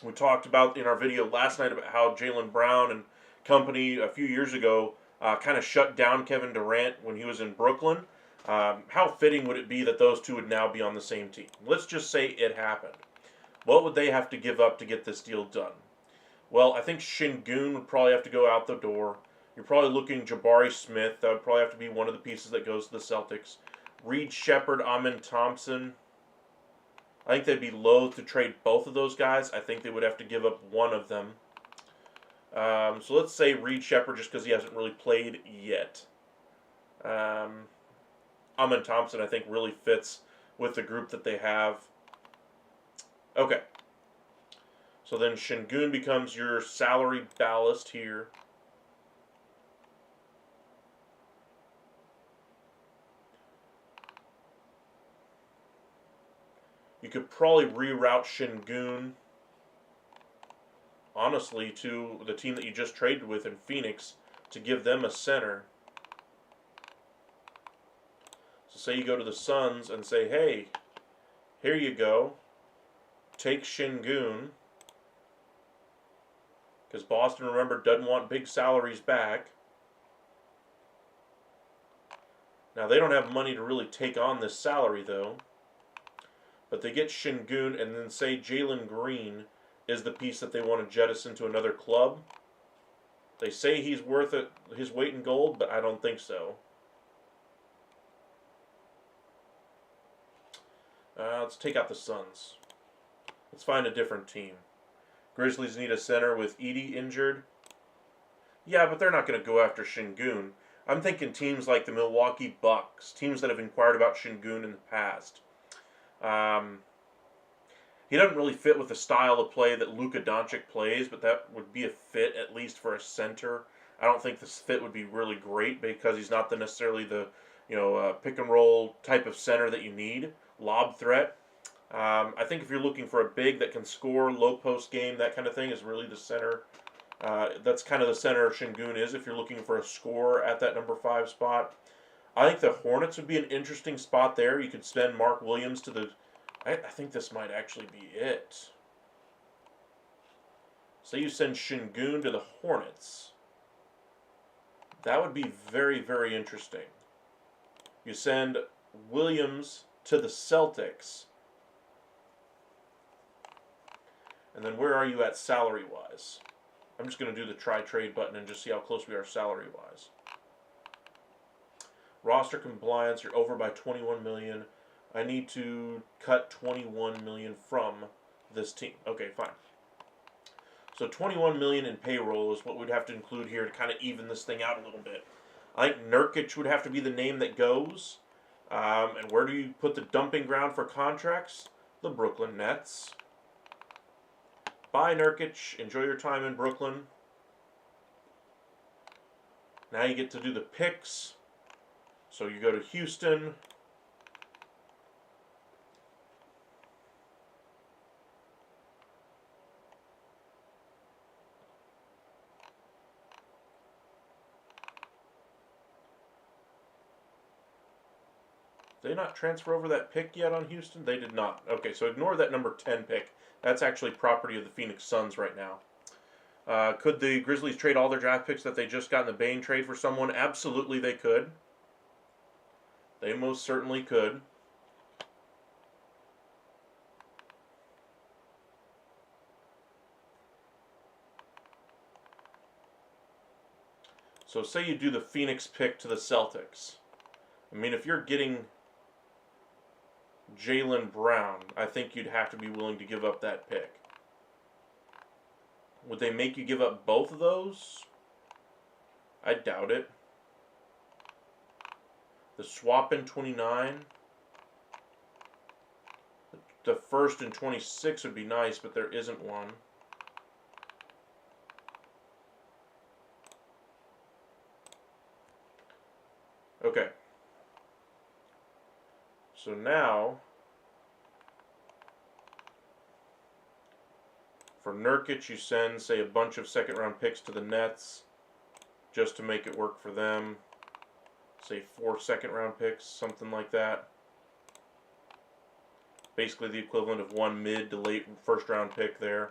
We talked about in our video last night about how Jaylen Brown and company a few years ago kind of shut down Kevin Durant when he was in Brooklyn. How fitting would it be that those two would now be on the same team? Let's just say it happened. What would they have to give up to get this deal done? Well, I think Şengün would probably have to go out the door. You're probably looking Jabari Smith. That would probably have to be one of the pieces that goes to the Celtics. Reed Shepherd, Amen Thompson. I think they'd be loath to trade both of those guys. I think they would have to give up one of them. So let's say Reed Shepherd just because he hasn't really played yet. Amen Thompson, I think, really fits with the group that they have. Okay. So then Şengün becomes your salary ballast here. You could probably reroute Şengün, honestly, to the team that you just traded with in Phoenix to give them a center. So say you go to the Suns and say, hey, here you go. Take Şengün. Because Boston, remember, doesn't want big salaries back. Now, they don't have money to really take on this salary, though. But they get Şengün, and then say Jalen Green is the piece that they want to jettison to another club. They say he's worth it, his weight in gold, but I don't think so. Let's take out the Suns. Let's find a different team. Grizzlies need a center with Edey injured. Yeah, but they're not going to go after Şengün. I'm thinking teams like the Milwaukee Bucks, teams that have inquired about Şengün in the past. He doesn't really fit with the style of play that Luka Doncic plays, but that would be a fit at least for a center. I don't think this fit would be really great because he's not necessarily the pick and roll type of center that you need. Lob threat. I think if you're looking for a big that can score, low post game, that kind of thing is really the center. That's kind of the center Şengün is if you're looking for a scorer at that number 5 spot. I think the Hornets would be an interesting spot there. You could send Mark Williams to the... I think this might actually be it. Say you send Şengün to the Hornets. That would be very, very interesting. You send Williams to the Celtics. And then where are you at salary-wise? I'm just going to do the try-trade button and just see how close we are salary-wise. Roster compliance, you're over by $21 million. I need to cut $21 million from this team. Okay, fine. So 21 million in payroll is what we'd have to include here to kind of even this thing out a little bit. I think Nurkic would have to be the name that goes. And where do you put the dumping ground for contracts? The Brooklyn Nets. Bye, Nurkic. Enjoy your time in Brooklyn. Now you get to do the picks. So you go to Houston. Did they not transfer over that pick yet on Houston? They did not. Okay, so ignore that number 10 pick. That's actually property of the Phoenix Suns right now. Could the Grizzlies trade all their draft picks that they just got in the Bain trade for someone? Absolutely they could. They most certainly could. So say you do the Phoenix pick to the Celtics. I mean, if you're getting Jaylen Brown, I think you'd have to be willing to give up that pick. Would they make you give up both of those? I doubt it. The swap in 29. The first in 26 would be nice, but there isn't one. Okay. So now, for Nurkic, you send, say, a bunch of second-round picks to the Nets just to make it work for them. Say 4 second-round picks, something like that. Basically the equivalent of 1 mid to late first-round pick there.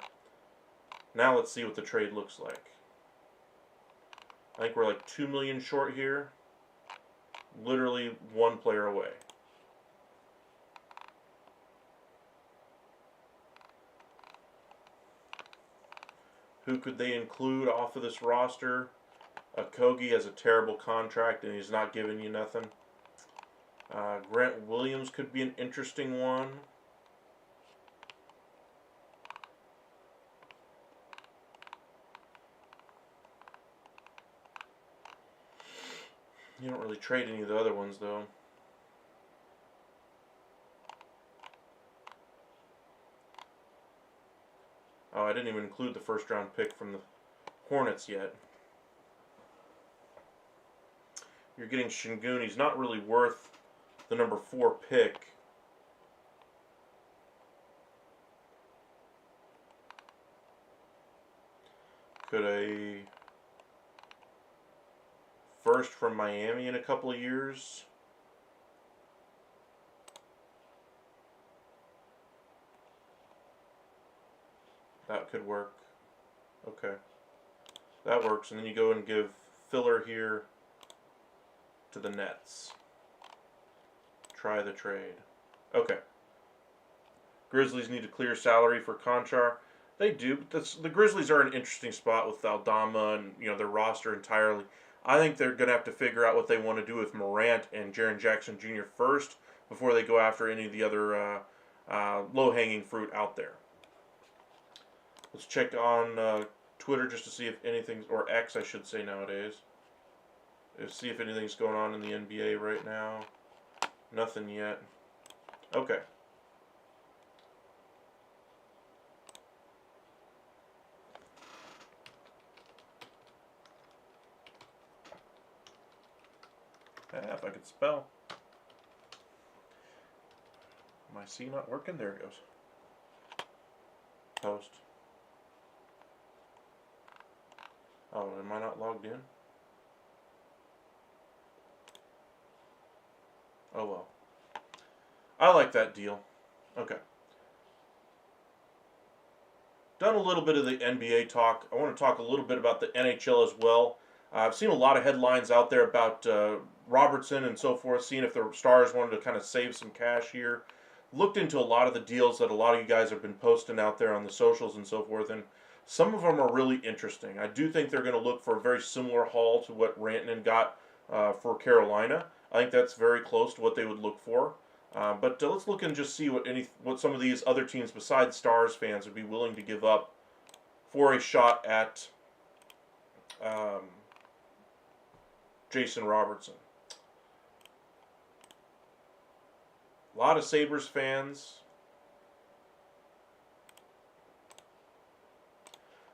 Now let's see what the trade looks like. I think we're like $2 million short here. Literally 1 player away. Who could they include off of this roster? Kogi has a terrible contract and he's not giving you nothing. Grant Williams could be an interesting one. You don't really trade any of the other ones though. Oh, I didn't even include the first round pick from the Hornets yet. You're getting Şengün. He's not really worth the number 4 pick. Could a first from Miami in a couple of years? That could work. Okay. That works. And then you go and give filler here to the Nets. Try the trade. Okay. Grizzlies need to clear salary for Conchar. They do. But the Grizzlies are in an interesting spot with Aldama and their roster entirely. I think they're going to have to figure out what they want to do with Morant and Jaren Jackson Jr. first before they go after any of the other low-hanging fruit out there. Let's check on Twitter just to see if anything's, or X I should say nowadays. Let's see if anything's going on in the NBA right now. Nothing yet. Okay. If I could spell. My C not working? There it goes. Post. Oh, am I not logged in? Oh well. I like that deal. Okay. Done a little bit of the NBA talk. I want to talk a little bit about the NHL as well. I've seen a lot of headlines out there about Robertson and so forth, seeing if the Stars wanted to kind of save some cash here. Looked into a lot of the deals that a lot of you guys have been posting out there on the socials and so forth, and some of them are really interesting. I do think they're going to look for a very similar haul to what Rantanen got for Carolina. I think that's very close to what they would look for. But let's look and just see what some of these other teams besides Stars fans would be willing to give up for a shot at Jason Robertson. A lot of Sabres fans.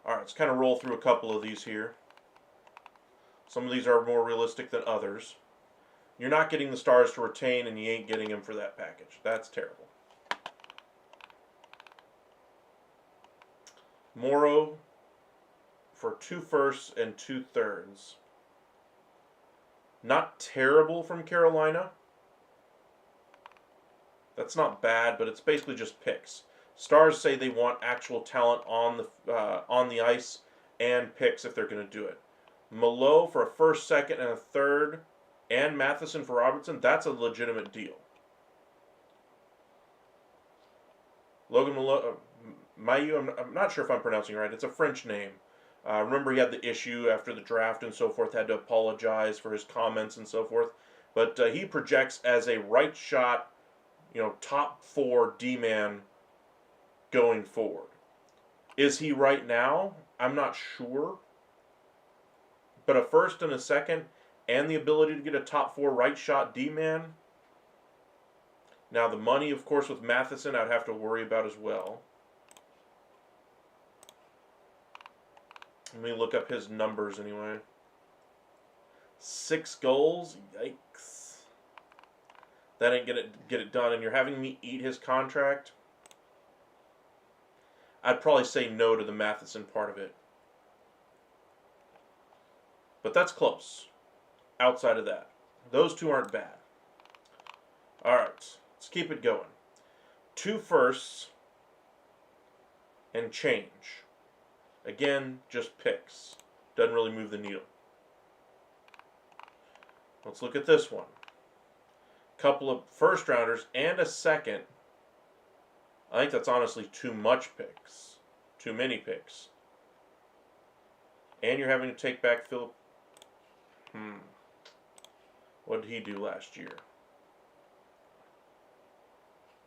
All right, let's kind of roll through a couple of these here. Some of these are more realistic than others. You're not getting the Stars to retain, and you ain't getting them for that package. That's terrible. Morrow for 2 firsts and 2 thirds. Not terrible from Carolina. That's not bad, but it's basically just picks. Stars say they want actual talent on the ice and picks if they're going to do it. Malo for a first, second, and a third, and Matheson for Robertson, that's a legitimate deal. Logan Mailloux, I'm not sure if I'm pronouncing it right. It's a French name. Remember he had the issue after the draft and so forth, had to apologize for his comments and so forth. But he projects as a right shot, top 4 D-man going forward. Is he right now? I'm not sure. But a first and a second and the ability to get a top 4 right shot D-man. Now the money, of course, with Matheson, I'd have to worry about as well. Let me look up his numbers anyway. 6 goals? Yikes. That ain't get it done. And you're having me eat his contract? I'd probably say no to the Matheson part of it. But that's close. Outside of that. Those two aren't bad. Alright. Let's keep it going. 2 firsts and change. Again, just picks. Doesn't really move the needle. Let's look at this one. Couple of first rounders and a second. I think that's honestly too much picks. Too many picks. And you're having to take back Philip. What did he do last year?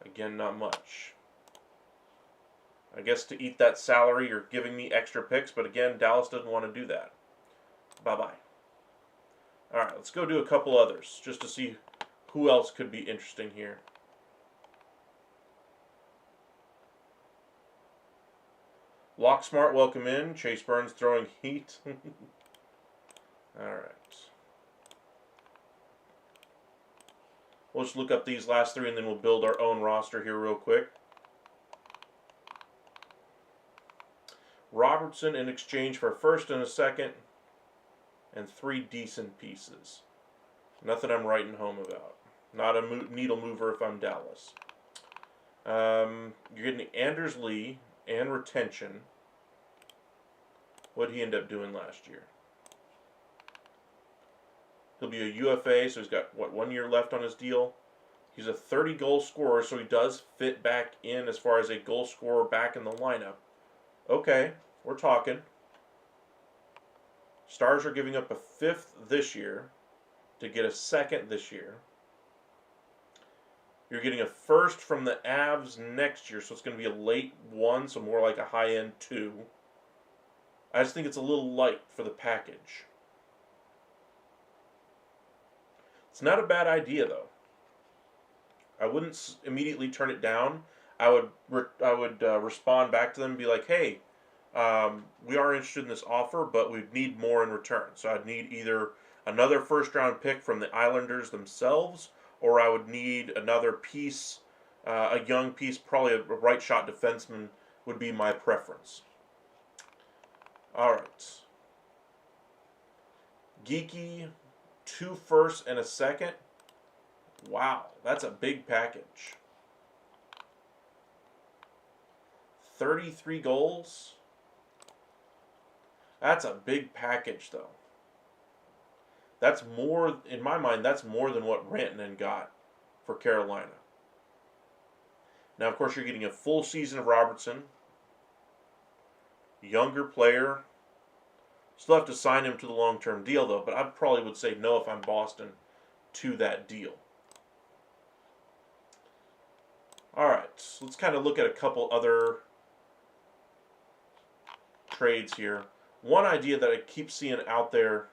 Again, not much. I guess to eat that salary, you're giving me extra picks, but again, Dallas doesn't want to do that. Bye-bye. All right, let's go do a couple others, just to see who else could be interesting here. Locksmart, welcome in. Chase Burns throwing heat. All right. We'll just look up these last 3, and then we'll build our own roster here real quick. Robertson in exchange for a first and a second and 3 decent pieces. Nothing I'm writing home about. Not a needle mover if I'm Dallas. You're getting Anders Lee and retention. What did he end up doing last year? He'll be a UFA, so he's got, 1 year left on his deal. He's a 30-goal scorer, so he does fit back in as far as a goal scorer back in the lineup. Okay, we're talking. Stars are giving up a 5th this year to get a 2nd this year. You're getting a 1st from the Avs next year, so it's going to be a late 1, so more like a high-end 2. I just think it's a little light for the package. It's not a bad idea, though. I wouldn't immediately turn it down. I would respond back to them and be like, hey, we are interested in this offer, but we need more in return. So I'd need either another first-round pick from the Islanders themselves, or I would need another piece, a young piece, probably a right-shot defenseman would be my preference. All right. Geeky, 2 firsts and a second. Wow, that's a big package. 33 goals. That's a big package, though. That's more, in my mind, that's more than what Rantanen got for Carolina. Now, of course, you're getting a full season of Robertson. Younger player. Still have to sign him to the long-term deal, though, but I probably would say no if I'm Boston to that deal. All right, let's kind of look at a couple other trades here. One idea that I keep seeing out there.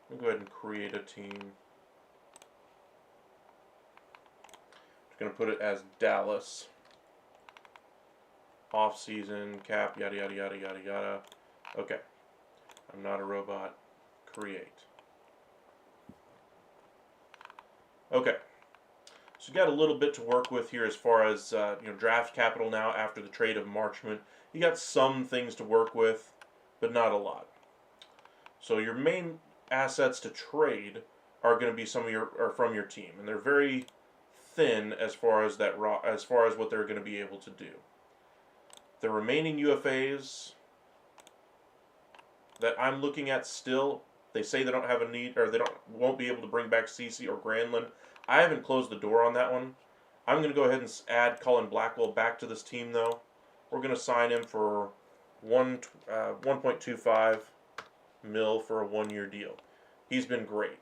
Let me go ahead and create a team. Just going to put it as Dallas. Off-season, cap, yada, yada, yada, yada, yada. Okay. I'm not a robot. Create. Okay. So you got a little bit to work with here as far as draft capital now after the trade of Marchman. You got some things to work with, but not a lot. So your main assets to trade are going to be from your team, and they're very thin as far as what they're going to be able to do. The remaining UFAs that I'm looking at still, they say they don't have a need, or won't be able to bring back CeCe or Granlund. I haven't closed the door on that one. I'm going to go ahead and add Colin Blackwell back to this team, though. We're going to sign him for 1.25 mil for a 1-year deal. He's been great.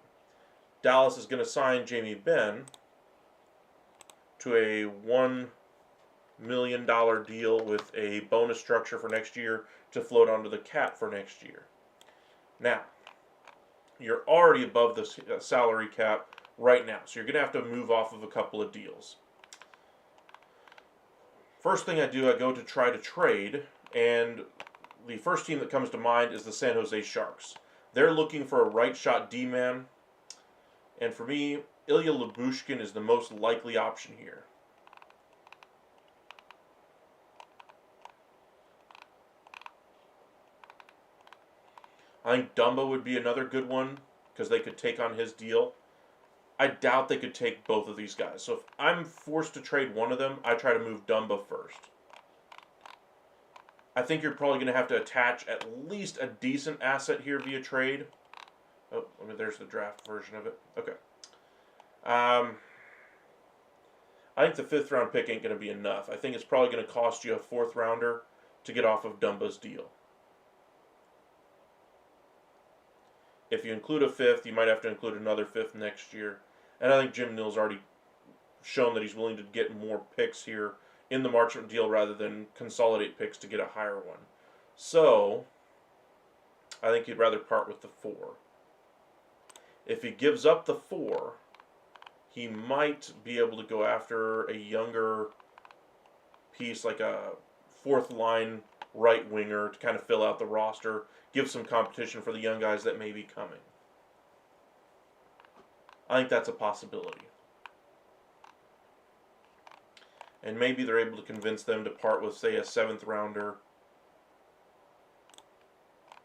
Dallas is going to sign Jamie Benn to a $1 million deal with a bonus structure for next year to float onto the cap for next year. Now, you're already above the salary cap right now, so you're going to have to move off of a couple of deals. First thing I do, I go to try to trade, and the first team that comes to mind is the San Jose Sharks. They're looking for a right shot D-man, and for me, Ilya Lyubushkin is the most likely option here. I think Dumba would be another good one because they could take on his deal. I doubt they could take both of these guys. So if I'm forced to trade one of them, I try to move Dumba first. I think you're probably going to have to attach at least a decent asset here via trade. Oh, there's the draft version of it. Okay. I think the 5th round pick ain't going to be enough. I think it's probably going to cost you a 4th rounder to get off of Dumba's deal. If you include a 5th, you might have to include another 5th next year. And I think Jim Nill's already shown that he's willing to get more picks here in the Marchment deal rather than consolidate picks to get a higher one. So, I think he'd rather part with the 4. If he gives up the 4, he might be able to go after a younger piece like a 4th line right winger to kind of fill out the roster, give some competition for the young guys that may be coming. I think that's a possibility. And maybe they're able to convince them to part with, say, a 7th rounder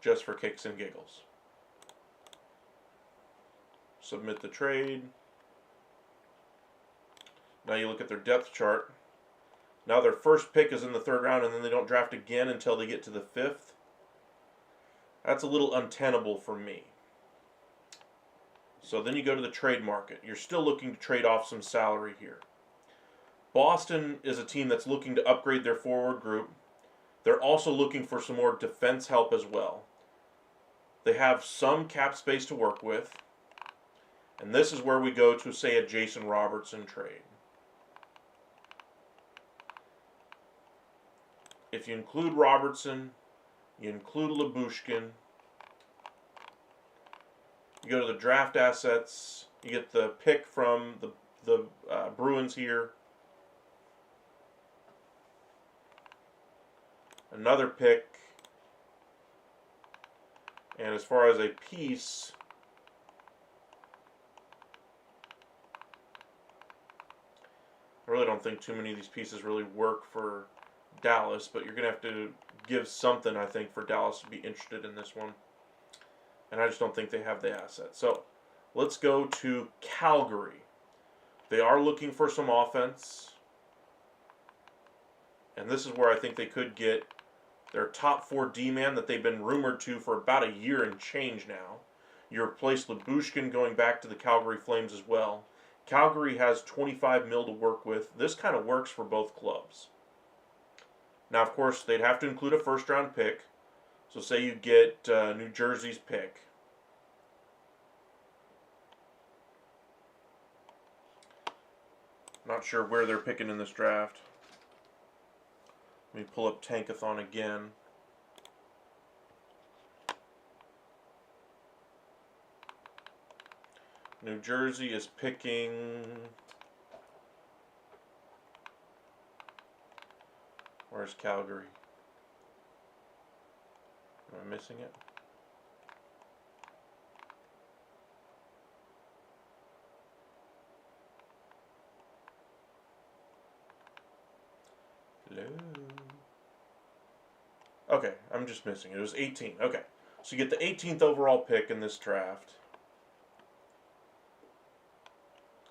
just for kicks and giggles. Submit the trade. Now you look at their depth chart. Now their first pick is in the 3rd round, and then they don't draft again until they get to the 5th. That's a little untenable for me. So then you go to the trade market. You're still looking to trade off some salary here. Boston is a team that's looking to upgrade their forward group. They're also looking for some more defense help as well. They have some cap space to work with. And this is where we go to, say, a Jason Robertson trade. If you include Robertson, you include Lyubushkin, you go to the draft assets, you get the pick from the Bruins here, another pick, and as far as a piece, I really don't think too many of these pieces really work for Dallas, but you're going to have to give something, I think, for Dallas to be interested in this one. And I just don't think they have the assets. So let's go to Calgary. They are looking for some offense. And this is where I think they could get their top 4 D-man that they've been rumored to for about a year and change now. You replace Lyubushkin going back to the Calgary Flames as well. Calgary has 25 mil to work with. This kind of works for both clubs. Now, of course, they'd have to include a 1st round pick. So say you get New Jersey's pick. Not sure where they're picking in this draft. Let me pull up Tankathon again. New Jersey is picking... Where's Calgary? Am I missing it? Hello? Okay, I'm just missing it. It was 18. Okay. So you get the 18th overall pick in this draft.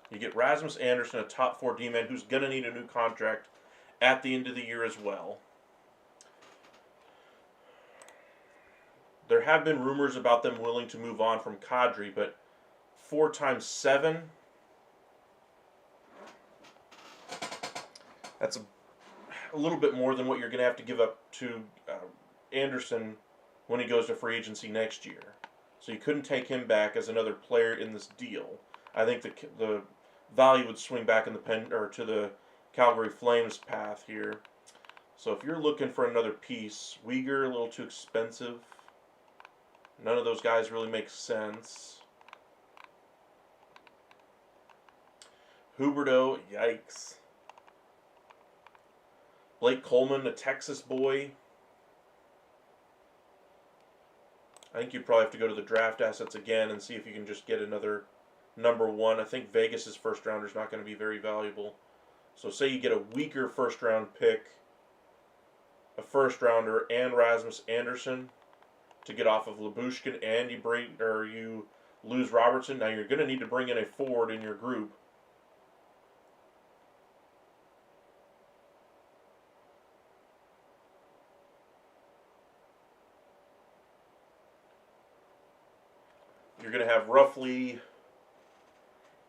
You get Rasmus Andersson, a top 4 D-man who's going to need a new contract at the end of the year as well. There have been rumors about them willing to move on from Kadri, but 4 times 7, that's a little bit more than what you're going to have to give up to Anderson when he goes to free agency next year. So you couldn't take him back as another player in this deal. I think the value would swing back in to the Calgary Flames path here. So if you're looking for another piece, Uyghur a little too expensive. None of those guys really make sense. Huberdeau, yikes. Blake Coleman, a Texas boy. I think you'd probably have to go to the draft assets again and see if you can just get another number 1. I think Vegas' first rounder is not going to be very valuable. So say you get a weaker first round pick, a first rounder, and Rasmus Andersson to get off of Lyubushkin, and you lose Robertson. Now you're going to need to bring in a forward in your group. You're going to have roughly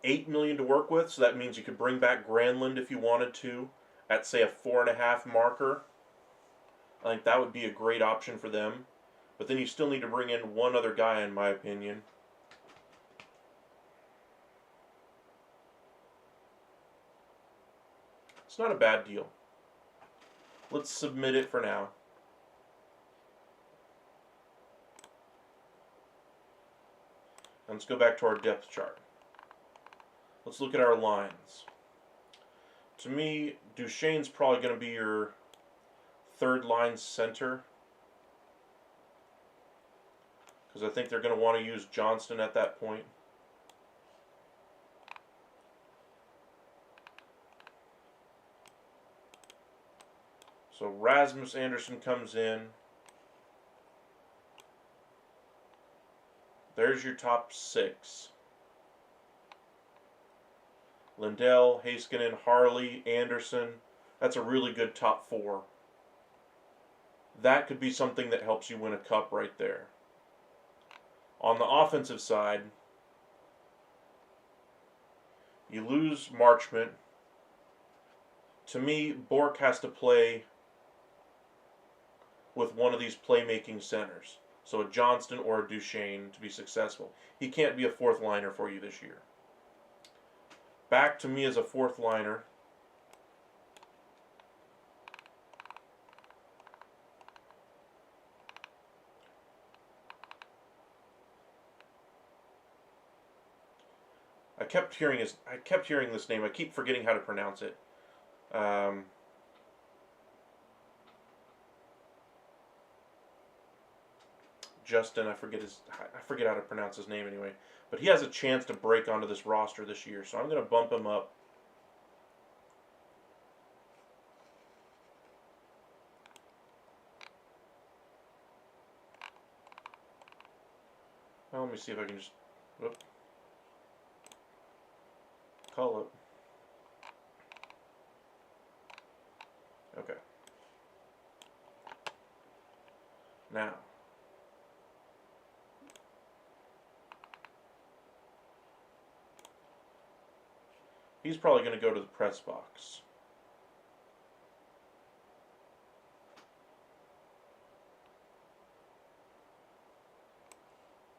$8 million to work with, so that means you could bring back Granlund if you wanted to at, say, a 4.5 marker. I think that would be a great option for them. But then you still need to bring in one other guy, in my opinion. It's not a bad deal. Let's submit it for now. And let's go back to our depth chart. Let's look at our lines. To me, Duchesne's probably going to be your third line center, because I think they're going to want to use Johnston at that point. So Rasmus Andersson comes in. There's your top 6. Lindell, Heiskanen, Harley, Anderson. That's a really good top 4. That could be something that helps you win a cup right there. On the offensive side, you lose Marchment. To me, Bork has to play with one of these playmaking centers. So a Johnston or a Duchesne to be successful. He can't be a 4th liner for you this year. Back to me as a 4th liner. I kept hearing this name. I keep forgetting how to pronounce it. Justin, I forget how to pronounce his name anyway. But he has a chance to break onto this roster this year, so I'm going to bump him up. Well, let me see if I can just call it. Okay. Now, he's probably going to go to the press box.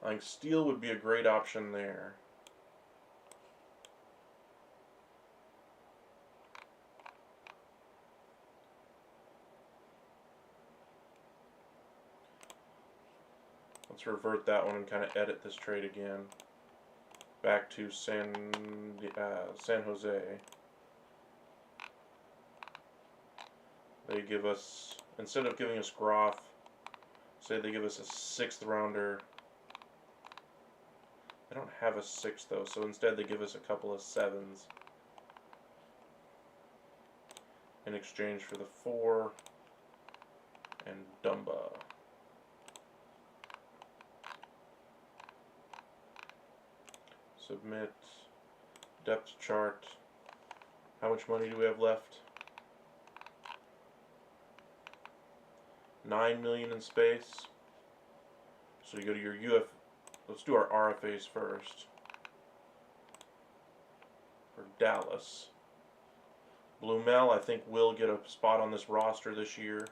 I think Steele would be a great option there. Let's revert that one and kind of edit this trade again. Back to San Jose. They give us, instead of giving us Groff, say they give us a 6th rounder. They don't have a 6 though, so instead they give us a couple of 7s in exchange for the 4 and Dumba. Submit. Depth chart. How much money do we have left? 9 million in space. So you go to your let's do our RFAs first. For Dallas. Blumel, I think, will get a spot on this roster this year.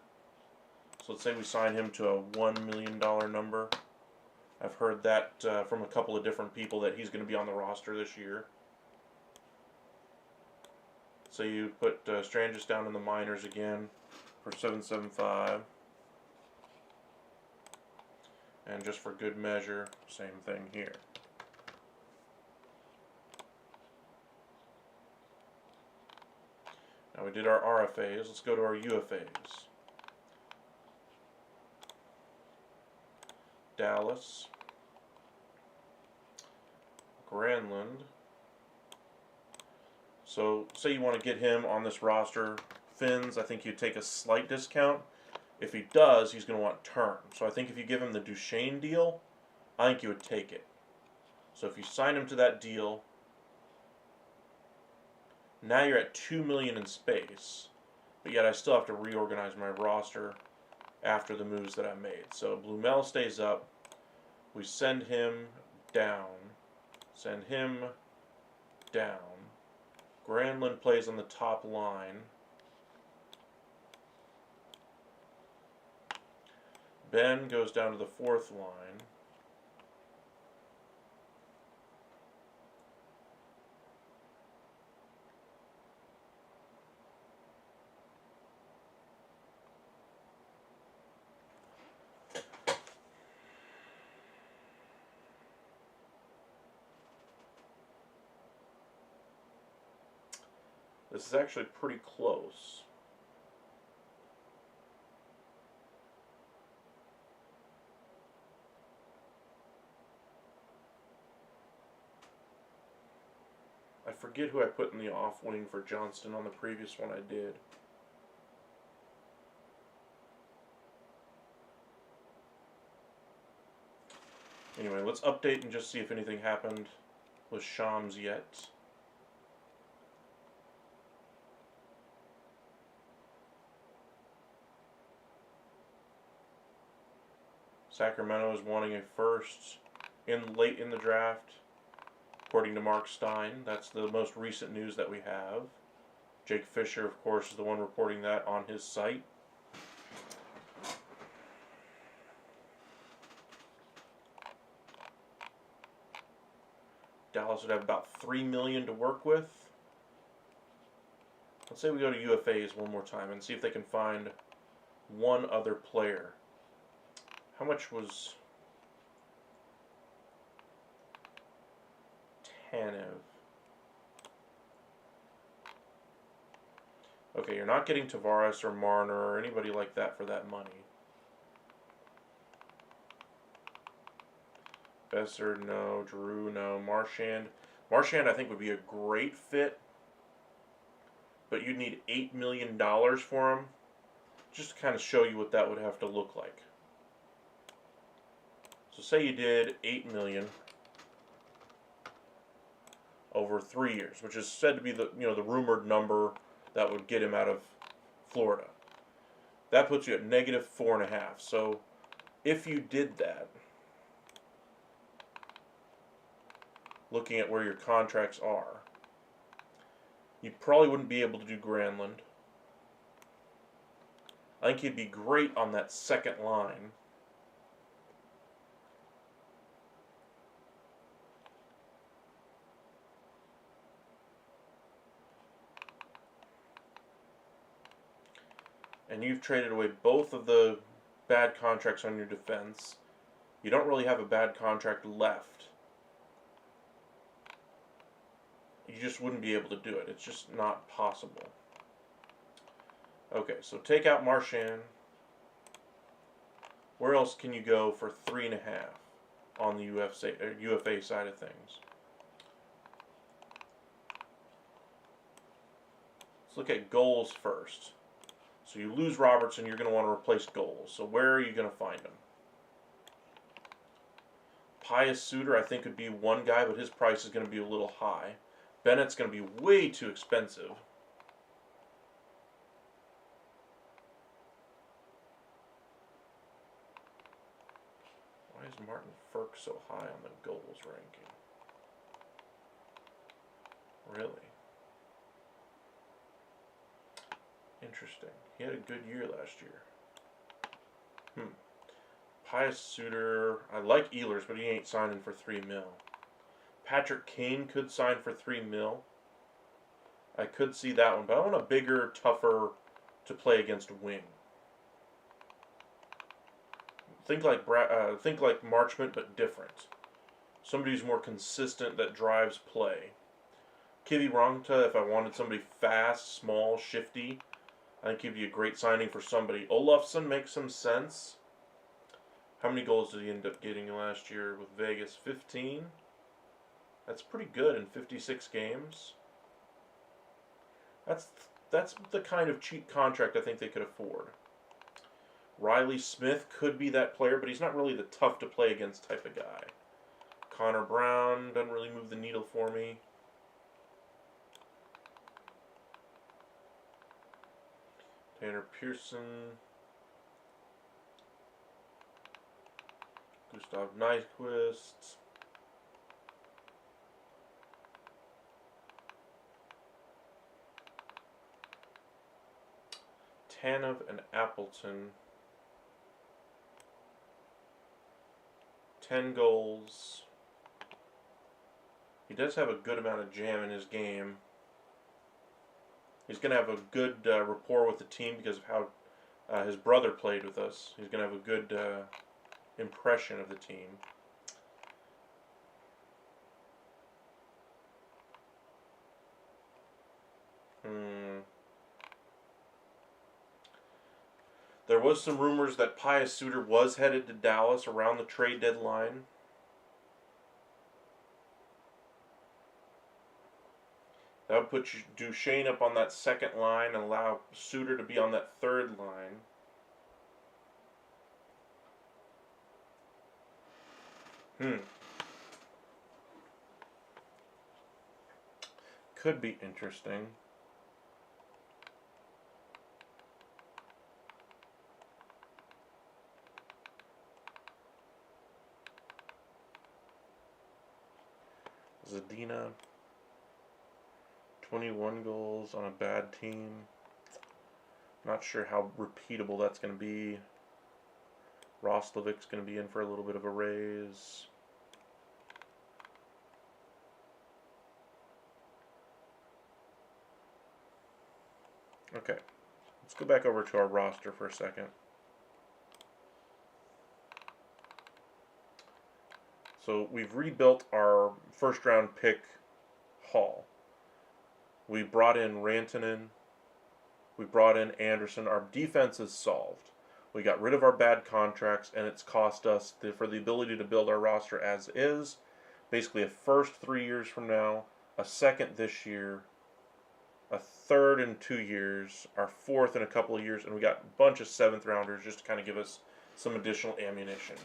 So let's say we sign him to a $1 million number. I've heard that from a couple of different people that he's going to be on the roster this year. So you put Stranges down in the minors again for 775. And just for good measure, same thing here. Now we did our RFAs. Let's go to our UFAs. Dallas. Granlund. So say you want to get him on this roster. Finns, I think you take a slight discount. If he does, he's going to want term. So I think if you give him the Duchesne deal, I think you would take it. So if you sign him to that deal, now you're at $2 million in space, but yet I still have to reorganize my roster after the moves that I made. So Blumel stays up. We send him down. Send him down. Granlund plays on the top line. Ben goes down to the 4th line. This is actually pretty close. I forget who I put in the off wing for Johnston on the previous one I did. Anyway, let's update and just see if anything happened with Shams yet. Sacramento is wanting a first late in the draft, according to Mark Stein. That's the most recent news that we have. Jake Fisher, of course, is the one reporting that on his site. Dallas would have about $3 million to work with. Let's say we go to UFAs one more time and see if they can find one other player. How much was Tanev? Okay, you're not getting Tavares or Marner or anybody like that for that money. Besser, no. Drew, no. Marchand. Marchand, I think, would be a great fit, but you'd need $8 million for him, just to kind of show you what that would have to look like. So say you did $8 million over 3 years, which is said to be the the rumored number that would get him out of Florida. That puts you at -4.5. So if you did that, looking at where your contracts are, you probably wouldn't be able to do Granlund. I think he'd be great on that second line. And you've traded away both of the bad contracts on your defense. You don't really have a bad contract left. You just wouldn't be able to do it. It's just not possible. Okay, so take out Marchand. Where else can you go for 3.5 on the UFA side of things? Let's look at goals first. So you lose Robertson, you're going to want to replace goals. So where are you going to find him? Pius Suter, I think, would be one guy, but his price is going to be a little high. Bennett's going to be way too expensive. Why is Martin Ferk so high on the goals ranking? Really? Interesting. He had a good year last year. Pius Suter, I like Ehlers, but he ain't signing for $3 million. Patrick Kane could sign for $3 million. I could see that one, but I want a bigger, tougher to play against wing. Think like Marchment, but different. Somebody who's more consistent that drives play. Kiviranta, if I wanted somebody fast, small, shifty, I think he'd be a great signing for somebody. Olofsson makes some sense. How many goals did he end up getting last year with Vegas? 15? That's pretty good in 56 games. That's the kind of cheap contract I think they could afford. Riley Smith could be that player, but he's not really the tough to play against type of guy. Connor Brown doesn't really move the needle for me. Tanner Pearson. Gustav Nyquist. Tanev and Appleton. 10 goals. He does have a good amount of jam in his game. He's going to have a good rapport with the team because of how his brother played with us. He's going to have a good impression of the team. There was some rumors that Pius Suter was headed to Dallas around the trade deadline. That would put Duchesne up on that second line and allow Suter to be on that third line. Could be interesting. Zadina, 21 goals on a bad team. Not sure how repeatable that's going to be. Roslovic's going to be in for a little bit of a raise. Okay, let's go back over to our roster for a second. So we've rebuilt our first round pick haul. We brought in Rantanen. We brought in Anderson. Our defense is solved. We got rid of our bad contracts, and it's cost us for the ability to build our roster as is. Basically a first 3 years from now, a second this year, a third in 2 years, our fourth in a couple of years, and we got a bunch of seventh rounders just to kind of give us some additional ammunition.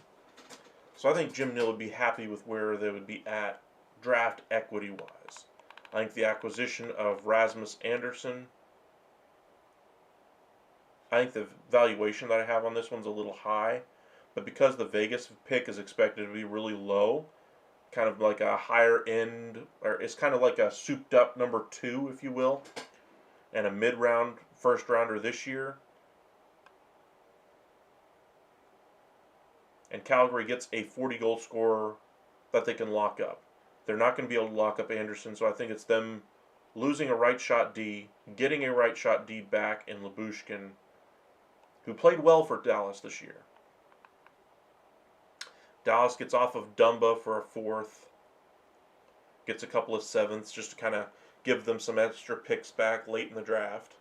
So I think Jim Nill would be happy with where they would be at draft equity wise. I think the acquisition of Rasmus Anderson, I think the valuation that I have on this one's a little high, but because the Vegas pick is expected to be really low, kind of like a higher end, or it's kind of like a souped up number 2, if you will, and a mid-round first rounder this year. And Calgary gets a 40-goal scorer that they can lock up. They're not going to be able to lock up Anderson, so I think it's them losing a right shot D, getting a right shot D back in Lyubushkin, who played well for Dallas this year. Dallas gets off of Dumba for a 4th, gets a couple of 7ths just to kind of give them some extra picks back late in the draft.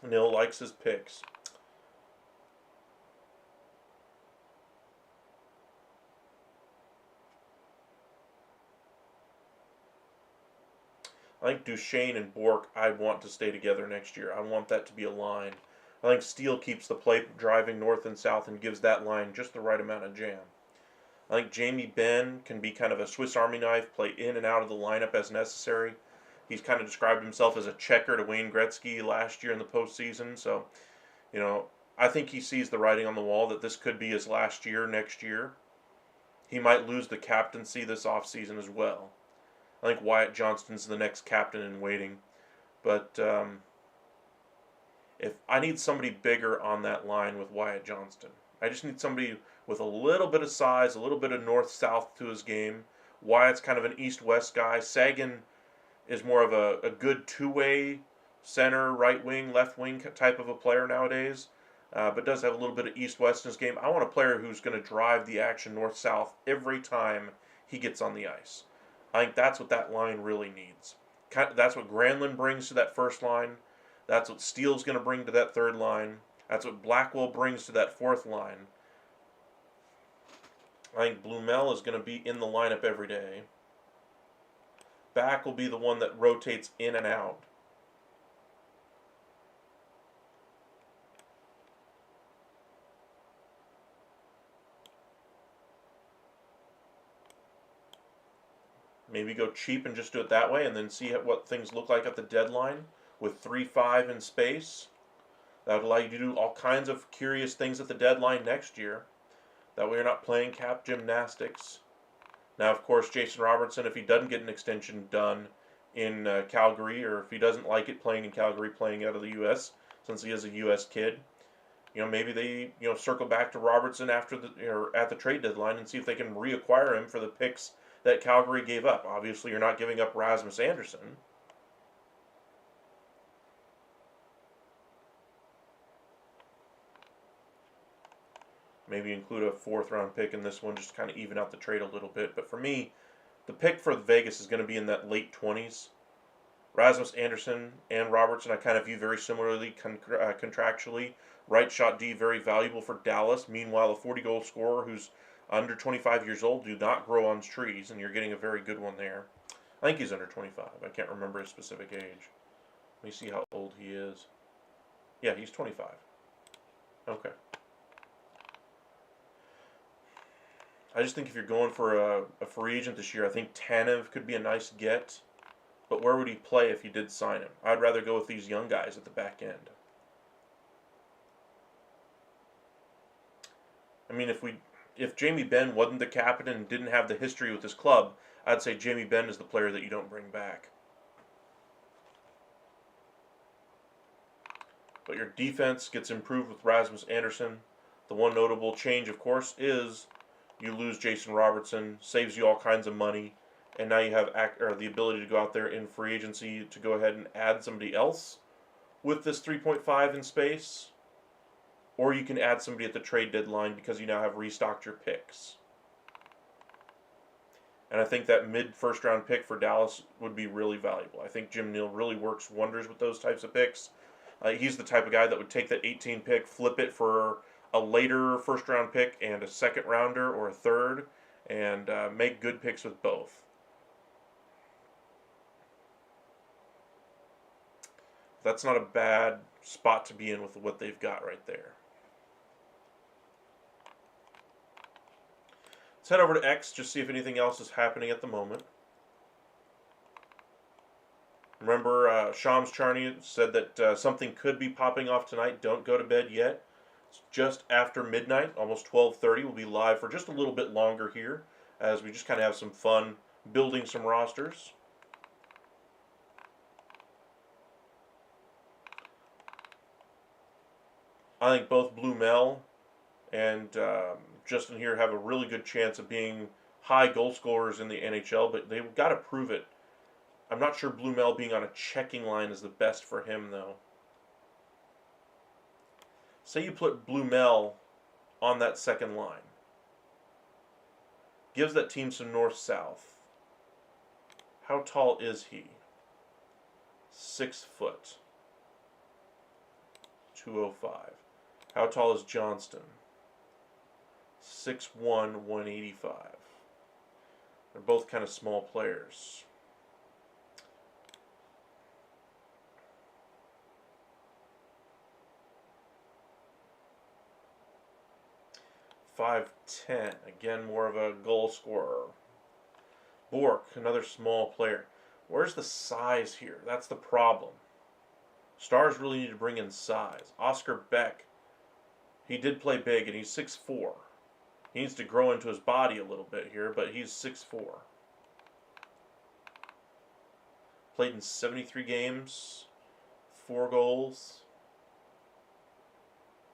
Nil likes his picks. I think Duchesne and Bork, I want to stay together next year. I want that to be a line. I think Steele keeps the play driving north and south and gives that line just the right amount of jam. I think Jamie Benn can be kind of a Swiss Army knife, play in and out of the lineup as necessary. He's kind of described himself as a checker to Wayne Gretzky last year in the postseason. So, I think he sees the writing on the wall that this could be his last year next year. He might lose the captaincy this offseason as well. I think Wyatt Johnston's the next captain in waiting. But if I need somebody bigger on that line with Wyatt Johnston. I just need somebody with a little bit of size, a little bit of north-south to his game. Wyatt's kind of an east-west guy. Sagan is more of a good two-way center, right wing, left wing type of a player nowadays, but does have a little bit of east-west in his game. I want a player who's going to drive the action north-south every time he gets on the ice. I think that's what that line really needs. That's what Granlund brings to that first line. That's what Steele's going to bring to that third line. That's what Blackwell brings to that fourth line. I think Blumel is going to be in the lineup every day. Back will be the one that rotates in and out. Maybe go cheap and just do it that way and then see what things look like at the deadline with 3-5 in space. That would allow you to do all kinds of curious things at the deadline next year. That way you're not playing cap gymnastics. Now, of course, Jason Robertson, if he doesn't get an extension done in Calgary, or if he doesn't like it playing in Calgary, playing out of the U.S., since he is a U.S. kid, maybe they circle back to Robertson after at the trade deadline and see if they can reacquire him for the picks that Calgary gave up. Obviously, you're not giving up Rasmus Anderson. Maybe include a 4th-round pick in this one just to kind of even out the trade a little bit. But for me, the pick for Vegas is going to be in that late 20s. Rasmus Anderson and Robertson I kind of view very similarly contractually. Right shot D, very valuable for Dallas. Meanwhile, a 40-goal scorer who's under 25 years old do not grow on trees, and you're getting a very good one there. I think he's under 25. I can't remember his specific age. Let me see how old he is. Yeah, he's 25. Okay. I just think if you're going for a free agent this year, I think Tanev could be a nice get. But where would he play if you did sign him? I'd rather go with these young guys at the back end. I mean, if Jamie Benn wasn't the captain and didn't have the history with his club, I'd say Jamie Benn is the player that you don't bring back. But your defense gets improved with Rasmus Anderson. The one notable change, of course, is you lose Jason Robertson, saves you all kinds of money, and now you have the ability to go out there in free agency to go ahead and add somebody else with this 3.5 in space, or you can add somebody at the trade deadline because you now have restocked your picks. And I think that mid-first round pick for Dallas would be really valuable. I think Jim Neal really works wonders with those types of picks. He's the type of guy that would take that 18 pick, flip it for a later first round pick and a second rounder or a third, and make good picks with both. That's not a bad spot to be in with what they've got right there. Let's head over to X, just see if anything else is happening at the moment. Remember, Shams Charney said that something could be popping off tonight. Don't go to bed yet. It's just after midnight, almost 12:30. We'll be live for just a little bit longer here as we just kind of have some fun building some rosters. I think both Blumel and Justin here have a really good chance of being high goal scorers in the NHL, but they've got to prove it. I'm not sure Blumel being on a checking line is the best for him, though. Say you put Blumel on that second line. Gives that team some north-south. How tall is he? 6 foot. 205. How tall is Johnston? 6'1", 185. They're both kind of small players. .5'10", again more of a goal scorer. Bork, another small player. Where's the size here? That's the problem. Stars really need to bring in size. Oscar Beck, he did play big, and he's 6'4". He needs to grow into his body a little bit here, but he's 6'4". Played in 73 games, 4 goals.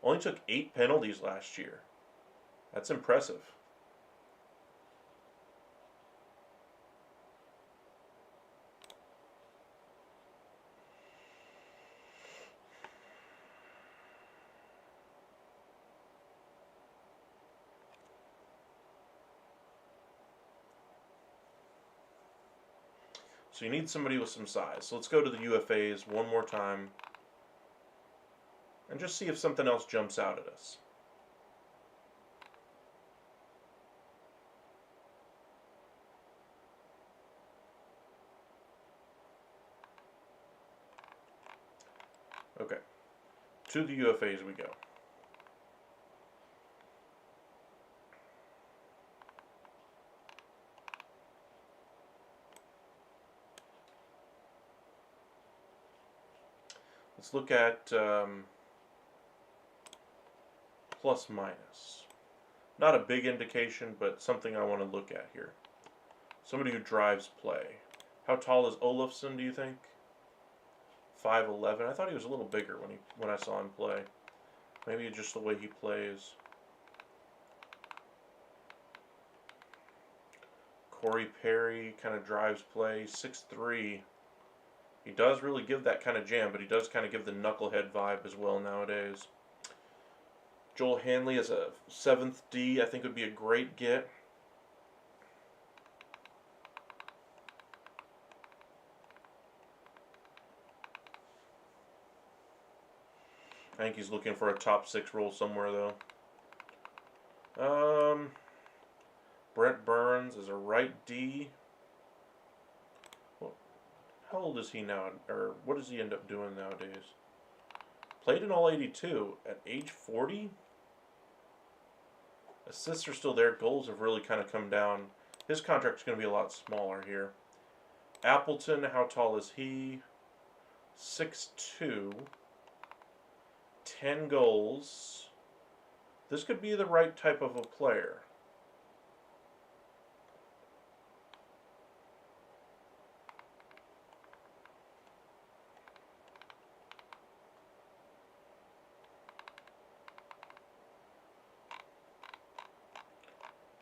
Only took 8 penalties last year. That's impressive. So you need somebody with some size. So let's go to the UFAs one more time and just see if something else jumps out at us. Okay, to the UFAs we go. Let's look at plus minus. Not a big indication, but something I want to look at here. Somebody who drives play. How tall is Olofsson, do you think? 5'11". I thought he was a little bigger when I saw him play. Maybe just the way he plays. Corey Perry kind of drives play. 6'3". He does really give that kind of jam, but he does kind of give the knucklehead vibe as well nowadays. Joel Hanley as a 7th D, I think would be a great get. I think he's looking for a top 6 role somewhere, though. Brent Burns is a right D. How old is he now, or what does he end up doing nowadays? Played in all 82 at age 40. Assists are still there. Goals have really kind of come down. His contract's going to be a lot smaller here. Appleton, how tall is he? 6'2". 10 goals. This could be the right type of a player.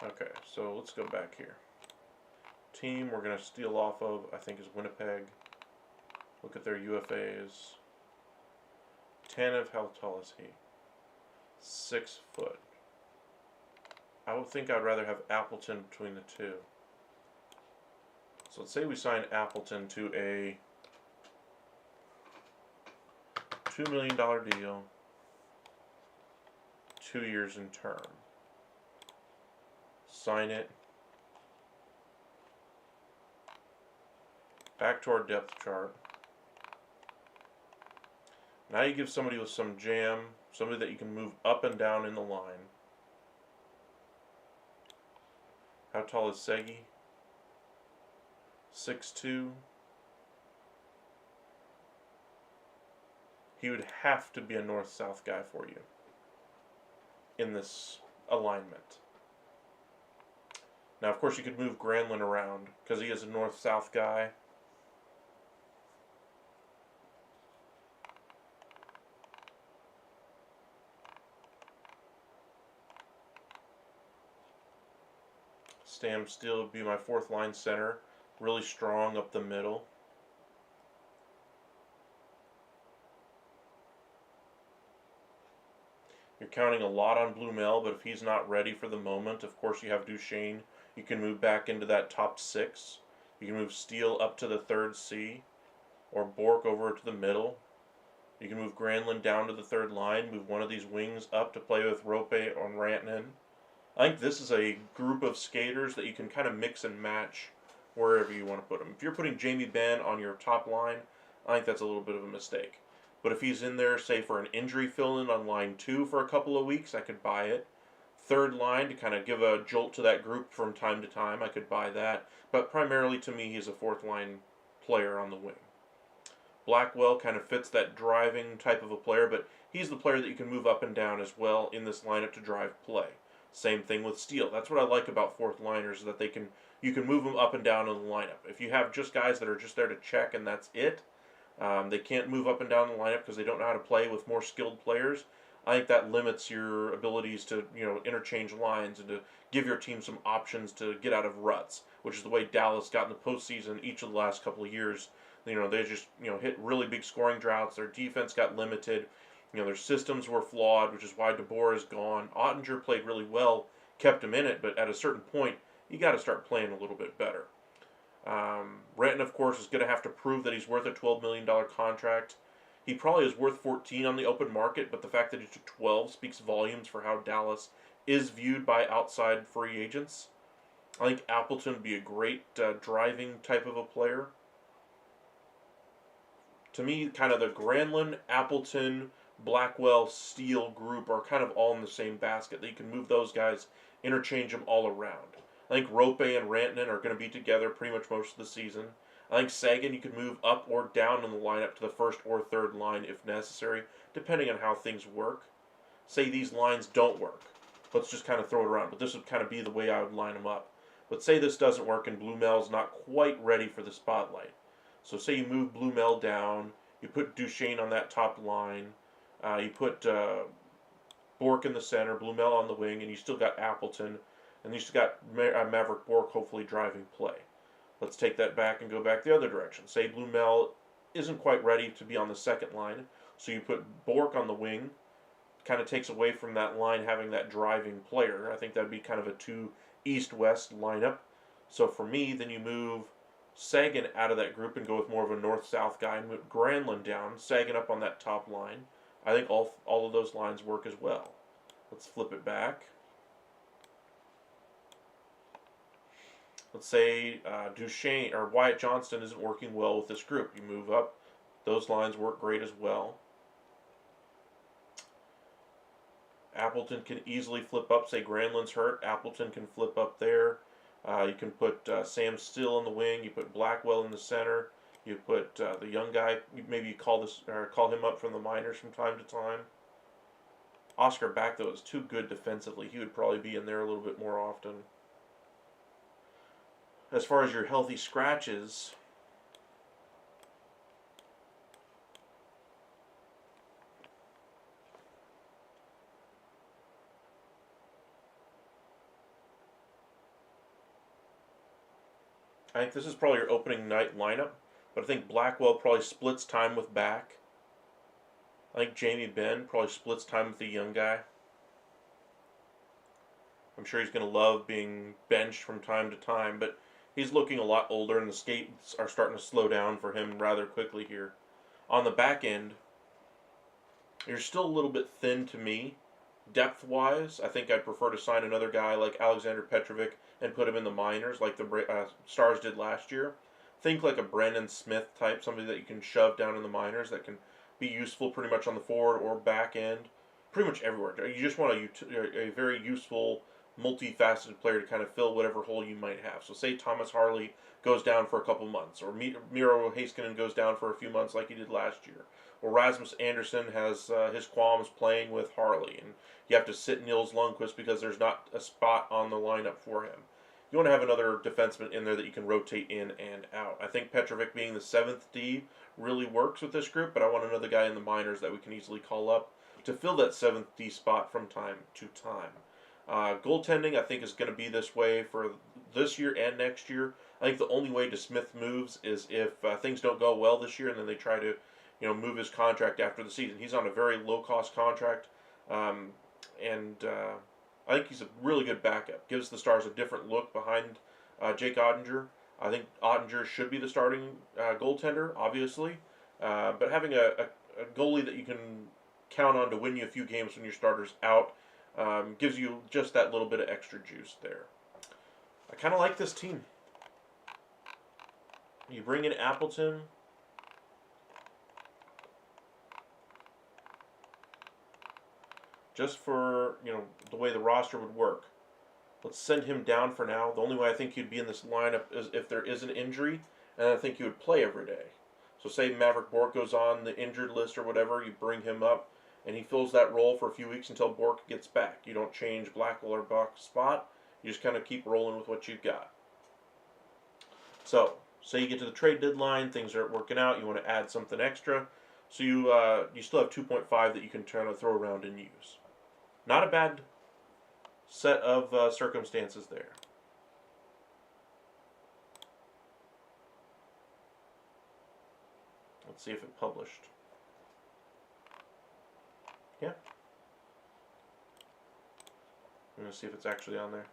Okay, so let's go back here. Team we're going to steal off of, I think, is Winnipeg. Look at their UFAs. Tanev, how tall is he? 6 foot. I would think I'd rather have Appleton between the two. So let's say we sign Appleton to a $2 million deal, 2 years in term. Sign it. Back to our depth chart. Now you give somebody with some jam, somebody that you can move up and down in the line. How tall is Segi? 6'2". He would have to be a north-south guy for you in this alignment. Now, of course, you could move Granlund around because he is a north-south guy. Stam Steel would be my 4th line center. Really strong up the middle. counting a lot on Blue Mel, but if he's not ready for the moment, of course you have Duchesne. You can move back into that top 6. You can move Steele up to the 3rd C, or Bork over to the middle. You can move Granlund down to the 3rd line, move one of these wings up to play with Rope or Rantanen. I think this is a group of skaters that you can kind of mix and match wherever you want to put them. If you're putting Jamie Benn on your top line, I think that's a little bit of a mistake. But if he's in there, say, for an injury fill-in on line 2 for a couple of weeks, I could buy it. 3rd line to kind of give a jolt to that group from time to time, I could buy that. But primarily, to me, he's a 4th line player on the wing. Blackwell kind of fits that driving type of a player, but he's the player that you can move up and down as well in this lineup to drive play. Same thing with Steele. That's what I like about 4th liners, is that you can move them up and down in the lineup. If you have just guys that are just there to check and that's it, they can't move up and down the lineup because they don't know how to play with more skilled players. I think that limits your abilities to interchange lines and to give your team some options to get out of ruts, which is the way Dallas got in the postseason each of the last couple of years. They just hit really big scoring droughts. Their defense got limited. Their systems were flawed, which is why DeBoer is gone. Ottinger played really well, kept him in it, but at a certain point, you got to start playing a little bit better. Renton, of course, is going to have to prove that he's worth a $12 million contract. He probably is worth 14 on the open market, but the fact that he took 12 speaks volumes for how Dallas is viewed by outside free agents. I think Appleton would be a great driving type of a player. To me, kind of the Granlund, Appleton, Blackwell, Steele group are kind of all in the same basket. That you can move those guys, interchange them all around. I think Rope and Rantanen are going to be together pretty much most of the season. I think Sagan you can move up or down in the lineup to the 1st or 3rd line if necessary, depending on how things work. Say these lines don't work. Let's just kind of throw it around, but this would kind of be the way I would line them up. But say this doesn't work and Blue Mel's not quite ready for the spotlight. So say you move Blue Mel down, you put Duchesne on that top line, you put Bork in the center, Blue Mel on the wing, and you still got Appleton, and you still got Maverick Bork hopefully driving play. Let's take that back and go back the other direction. Say Blue Mel isn't quite ready to be on the 2nd line, so you put Bork on the wing, kind of takes away from that line having that driving player. I think that would be kind of a 2 east-west lineup. So for me, then you move Sagan out of that group and go with more of a north-south guy and move Granlund down, Sagan up on that top line. I think all of those lines work as well. Let's flip it back. Let's say Duchesne or Wyatt Johnston isn't working well with this group. You move up. Those lines work great as well. Appleton can easily flip up. Say Granlund's hurt. Appleton can flip up there. You can put Sam Steele in the wing. You put Blackwell in the center. You put the young guy. Maybe you call him up from the minors from time to time. Oscar Back though is too good defensively. He would probably be in there a little bit more often. As far as your healthy scratches, I think this is probably your opening night lineup, but I think Blackwell probably splits time with Back. I think Jamie Benn probably splits time with the young guy. I'm sure he's going to love being benched from time to time, but he's looking a lot older, and the skates are starting to slow down for him rather quickly here. On the back end, you're still a little bit thin to me. Depth-wise, I think I'd prefer to sign another guy like Alexander Petrovic and put him in the minors like the Stars did last year. Think like a Brendan Smith type, somebody that you can shove down in the minors that can be useful pretty much on the forward or back end, pretty much everywhere. You just want a very useful, multifaceted player to kind of fill whatever hole you might have. So say Thomas Harley goes down for a couple months, or Miro Heiskanen goes down for a few months like he did last year, or Rasmus Anderson has his qualms playing with Harley, and you have to sit Nils Lundqvist because there's not a spot on the lineup for him. You want to have another defenseman in there that you can rotate in and out. I think Petrovic being the 7th D really works with this group, but I want another guy in the minors that we can easily call up to fill that 7th D spot from time to time. Goaltending, I think, is going to be this way for this year and next year. I think the only way DeSmith moves is if things don't go well this year, and then they try to, move his contract after the season. He's on a very low-cost contract. and I think he's a really good backup. Gives the Stars a different look behind Jake Ottinger. I think Ottinger should be the starting goaltender, obviously, but having a goalie that you can count on to win you a few games when your starter's out gives you just that little bit of extra juice there. I kind of like this team. You bring in Appleton. Just for, the way the roster would work. Let's send him down for now. The only way I think he'd be in this lineup is if there is an injury, and I think he would play every day. So say Maverick Bourque goes on the injured list or whatever, you bring him up, and he fills that role for a few weeks until Bourque gets back. You don't change Blackwell or Buck's spot. You just kind of keep rolling with what you've got. So, say you get to the trade deadline, things aren't working out, you want to add something extra, so you still have 2.5 that you can throw around and use. Not a bad set of circumstances there. Let's see if it published. Yeah. I'm going to see if it's actually on there.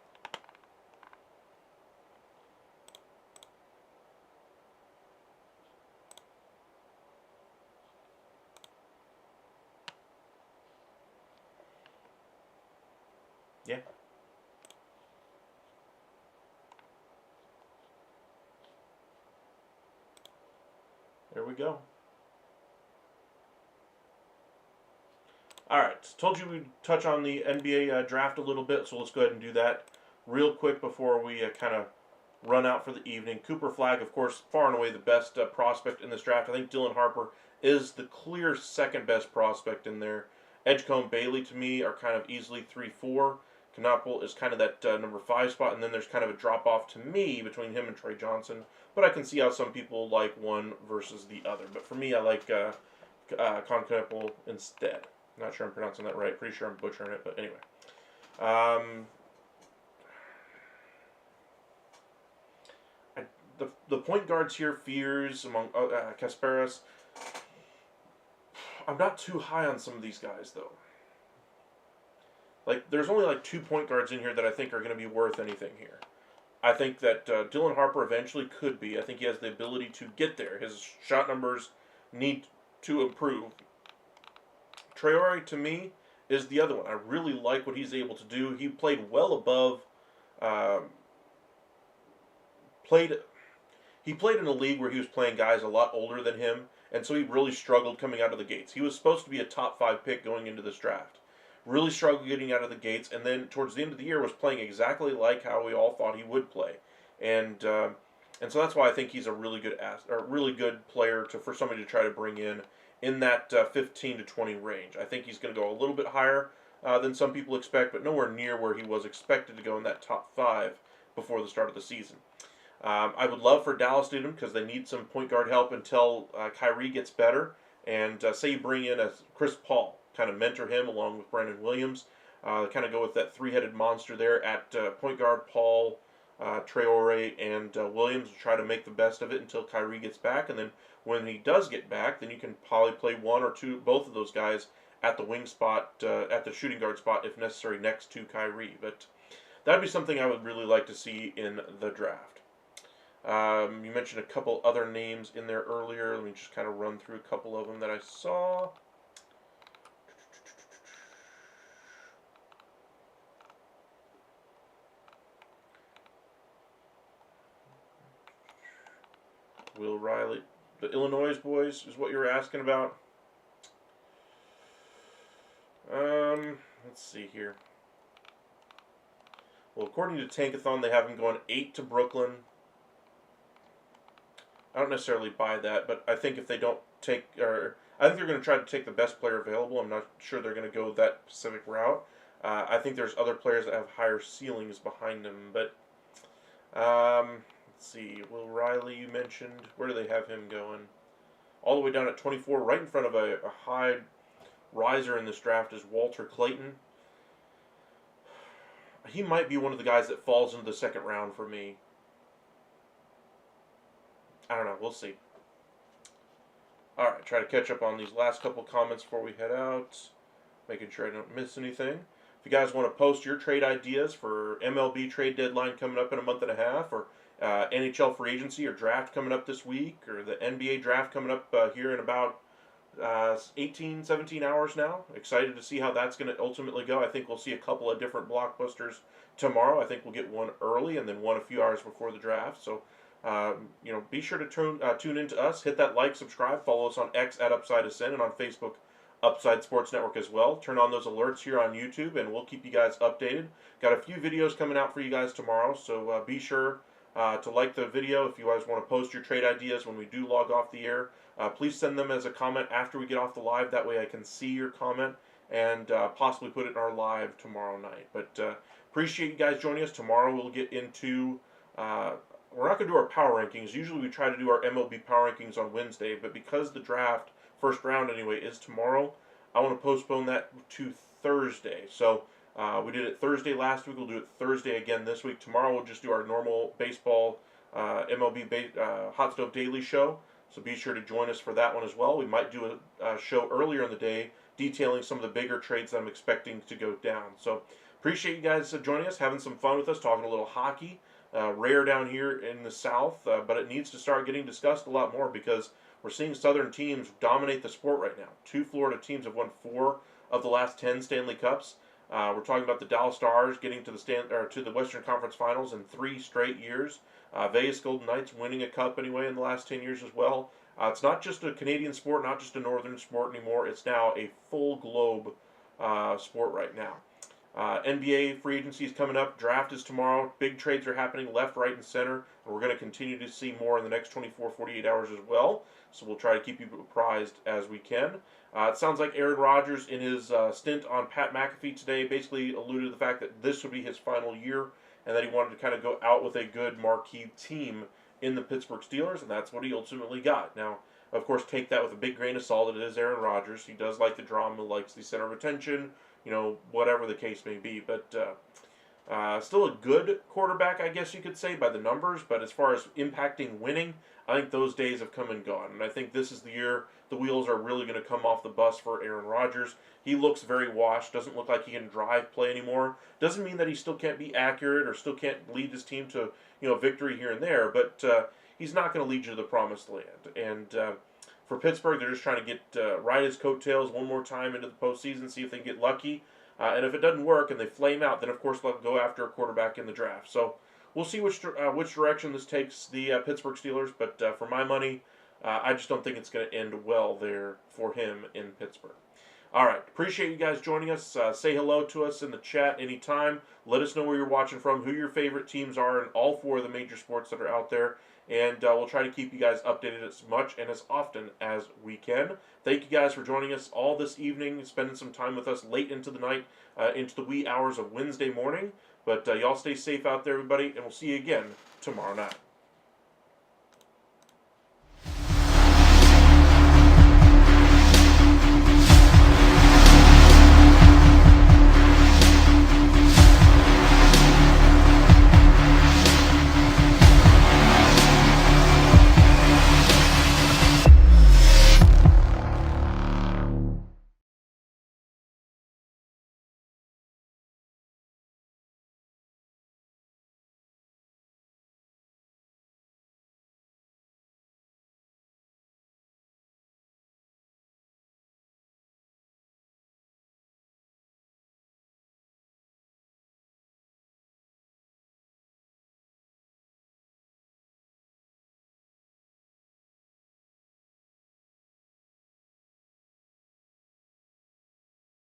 Yeah. There we go. All right, told you we'd touch on the NBA draft a little bit, so let's go ahead and do that real quick before we kind of run out for the evening. Cooper Flagg, of course, far and away the best prospect in this draft. I think Dylan Harper is the clear second best prospect in there. Edgecombe, Bailey, to me, are kind of easily 3-4. Knopple is kind of that number 5 spot, and then there's kind of a drop-off to me between him and Trey Johnson. But I can see how some people like one versus the other. But for me, I like Knopple instead. Not sure I'm pronouncing that right. Pretty sure I'm butchering it, but anyway. The point guards here, Fears, among Kasparas. I'm not too high on some of these guys, though. Like, there's only like 2 point guards in here that I think are going to be worth anything here. I think that Dylan Harper eventually could be. I think he has the ability to get there. His shot numbers need to improve. Traore, to me, is the other one. I really like what he's able to do. He played well above. He played in a league where he was playing guys a lot older than him, and so he really struggled coming out of the gates. He was supposed to be a top 5 pick going into this draft. Really struggled getting out of the gates, and then towards the end of the year was playing exactly like how we all thought he would play, and so that's why I think he's a really good player for somebody to try to bring in that 15 to 20 range. I think he's going to go a little bit higher than some people expect, but nowhere near where he was expected to go in that top 5 before the start of the season. I would love for Dallas to do them because they need some point guard help until Kyrie gets better, and say you bring in a Chris Paul. Kind of mentor him along with Brandon Williams. Kind of go with that three-headed monster there at point guard, Paul, Traore, and Williams. Try to make the best of it until Kyrie gets back. And then when he does get back, then you can probably play one or two, both of those guys at the wing spot, at the shooting guard spot if necessary next to Kyrie. But that'd be something I would really like to see in the draft. You mentioned a couple other names in there earlier. Let me just kind of run through a couple of them that I saw. Will Riley, the Illinois boys is what you're asking about. Let's see here. Well, according to Tankathon, they have him going 8 to Brooklyn. I don't necessarily buy that, but I think if they don't I think they're going to try to take the best player available. I'm not sure they're going to go that specific route. I think there's other players that have higher ceilings behind them, but let's see. Will Riley, you mentioned. Where do they have him going? All the way down at 24, right in front of a high riser in this draft is Walter Clayton. He might be one of the guys that falls into the second round for me. I don't know. We'll see. All right, try to catch up on these last couple comments before we head out, making sure I don't miss anything. you guys want to post your trade ideas for MLB trade deadline coming up in a month and a half, or NHL free agency or draft coming up this week, or the NBA draft coming up here in about 18, 17 hours now. Excited to see how that's going to ultimately go. I think we'll see a couple of different blockbusters tomorrow. I think we'll get one early and then one a few hours before the draft. So, be sure to tune into us. Hit that like, subscribe, follow us on X at Upside Ascend, and on Facebook, Upside Sports Network as well. Turn on those alerts here on YouTube, and we'll keep you guys updated. Got a few videos coming out for you guys tomorrow, so be sure to like the video. If you guys want to post your trade ideas when we do log off the air, please send them as a comment after we get off the live. That way I can see your comment and possibly put it in our live tomorrow night. But appreciate you guys joining us. Tomorrow we'll get into, we're not going to do our power rankings. Usually we try to do our MLB power rankings on Wednesday, but because the draft, first round anyway, is tomorrow, I want to postpone that to Thursday. So we did it Thursday last week. We'll do it Thursday again this week. Tomorrow we'll just do our normal baseball MLB Hot Stove Daily show. So be sure to join us for that one as well. We might do a show earlier in the day detailing some of the bigger trades that I'm expecting to go down. So appreciate you guys joining us, having some fun with us, talking a little hockey. Rare down here in the South, but it needs to start getting discussed a lot more because we're seeing Southern teams dominate the sport right now. 2 Florida teams have won 4 of the last 10 Stanley Cups. We're talking about the Dallas Stars getting to the Western Conference Finals in 3 straight years. Vegas Golden Knights winning a cup anyway in the last 10 years as well. It's not just a Canadian sport, not just a northern sport anymore. It's now a full globe sport right now. NBA free agency is coming up. Draft is tomorrow. Big trades are happening left, right, and center. And we're going to continue to see more in the next 24, 48 hours as well. So we'll try to keep you apprised as we can. It sounds like Aaron Rodgers, in his stint on Pat McAfee today, basically alluded to the fact that this would be his final year and that he wanted to kind of go out with a good marquee team in the Pittsburgh Steelers, and that's what he ultimately got. Now, of course, take that with a big grain of salt. It is Aaron Rodgers. He does like the drama, likes the center of attention, whatever the case may be. But still a good quarterback, I guess you could say, by the numbers. But as far as impacting winning, I think those days have come and gone. And I think this is the year the wheels are really going to come off the bus for Aaron Rodgers. He looks very washed, doesn't look like he can drive play anymore. Doesn't mean that he still can't be accurate or still can't lead his team to victory here and there. But he's not going to lead you to the promised land. And for Pittsburgh, they're just trying to get ride his coattails one more time into the postseason, see if they can get lucky. And if it doesn't work and they flame out, then of course they'll go after a quarterback in the draft. So we'll see which direction this takes the Pittsburgh Steelers. But for my money, I just don't think it's going to end well there for him in Pittsburgh. All right, appreciate you guys joining us. Say hello to us in the chat anytime. Let us know where you're watching from, who your favorite teams are in all 4 of the major sports that are out there. And we'll try to keep you guys updated as much and as often as we can. Thank you guys for joining us all this evening, spending some time with us late into the night, into the wee hours of Wednesday morning. But y'all stay safe out there, everybody, and we'll see you again tomorrow night.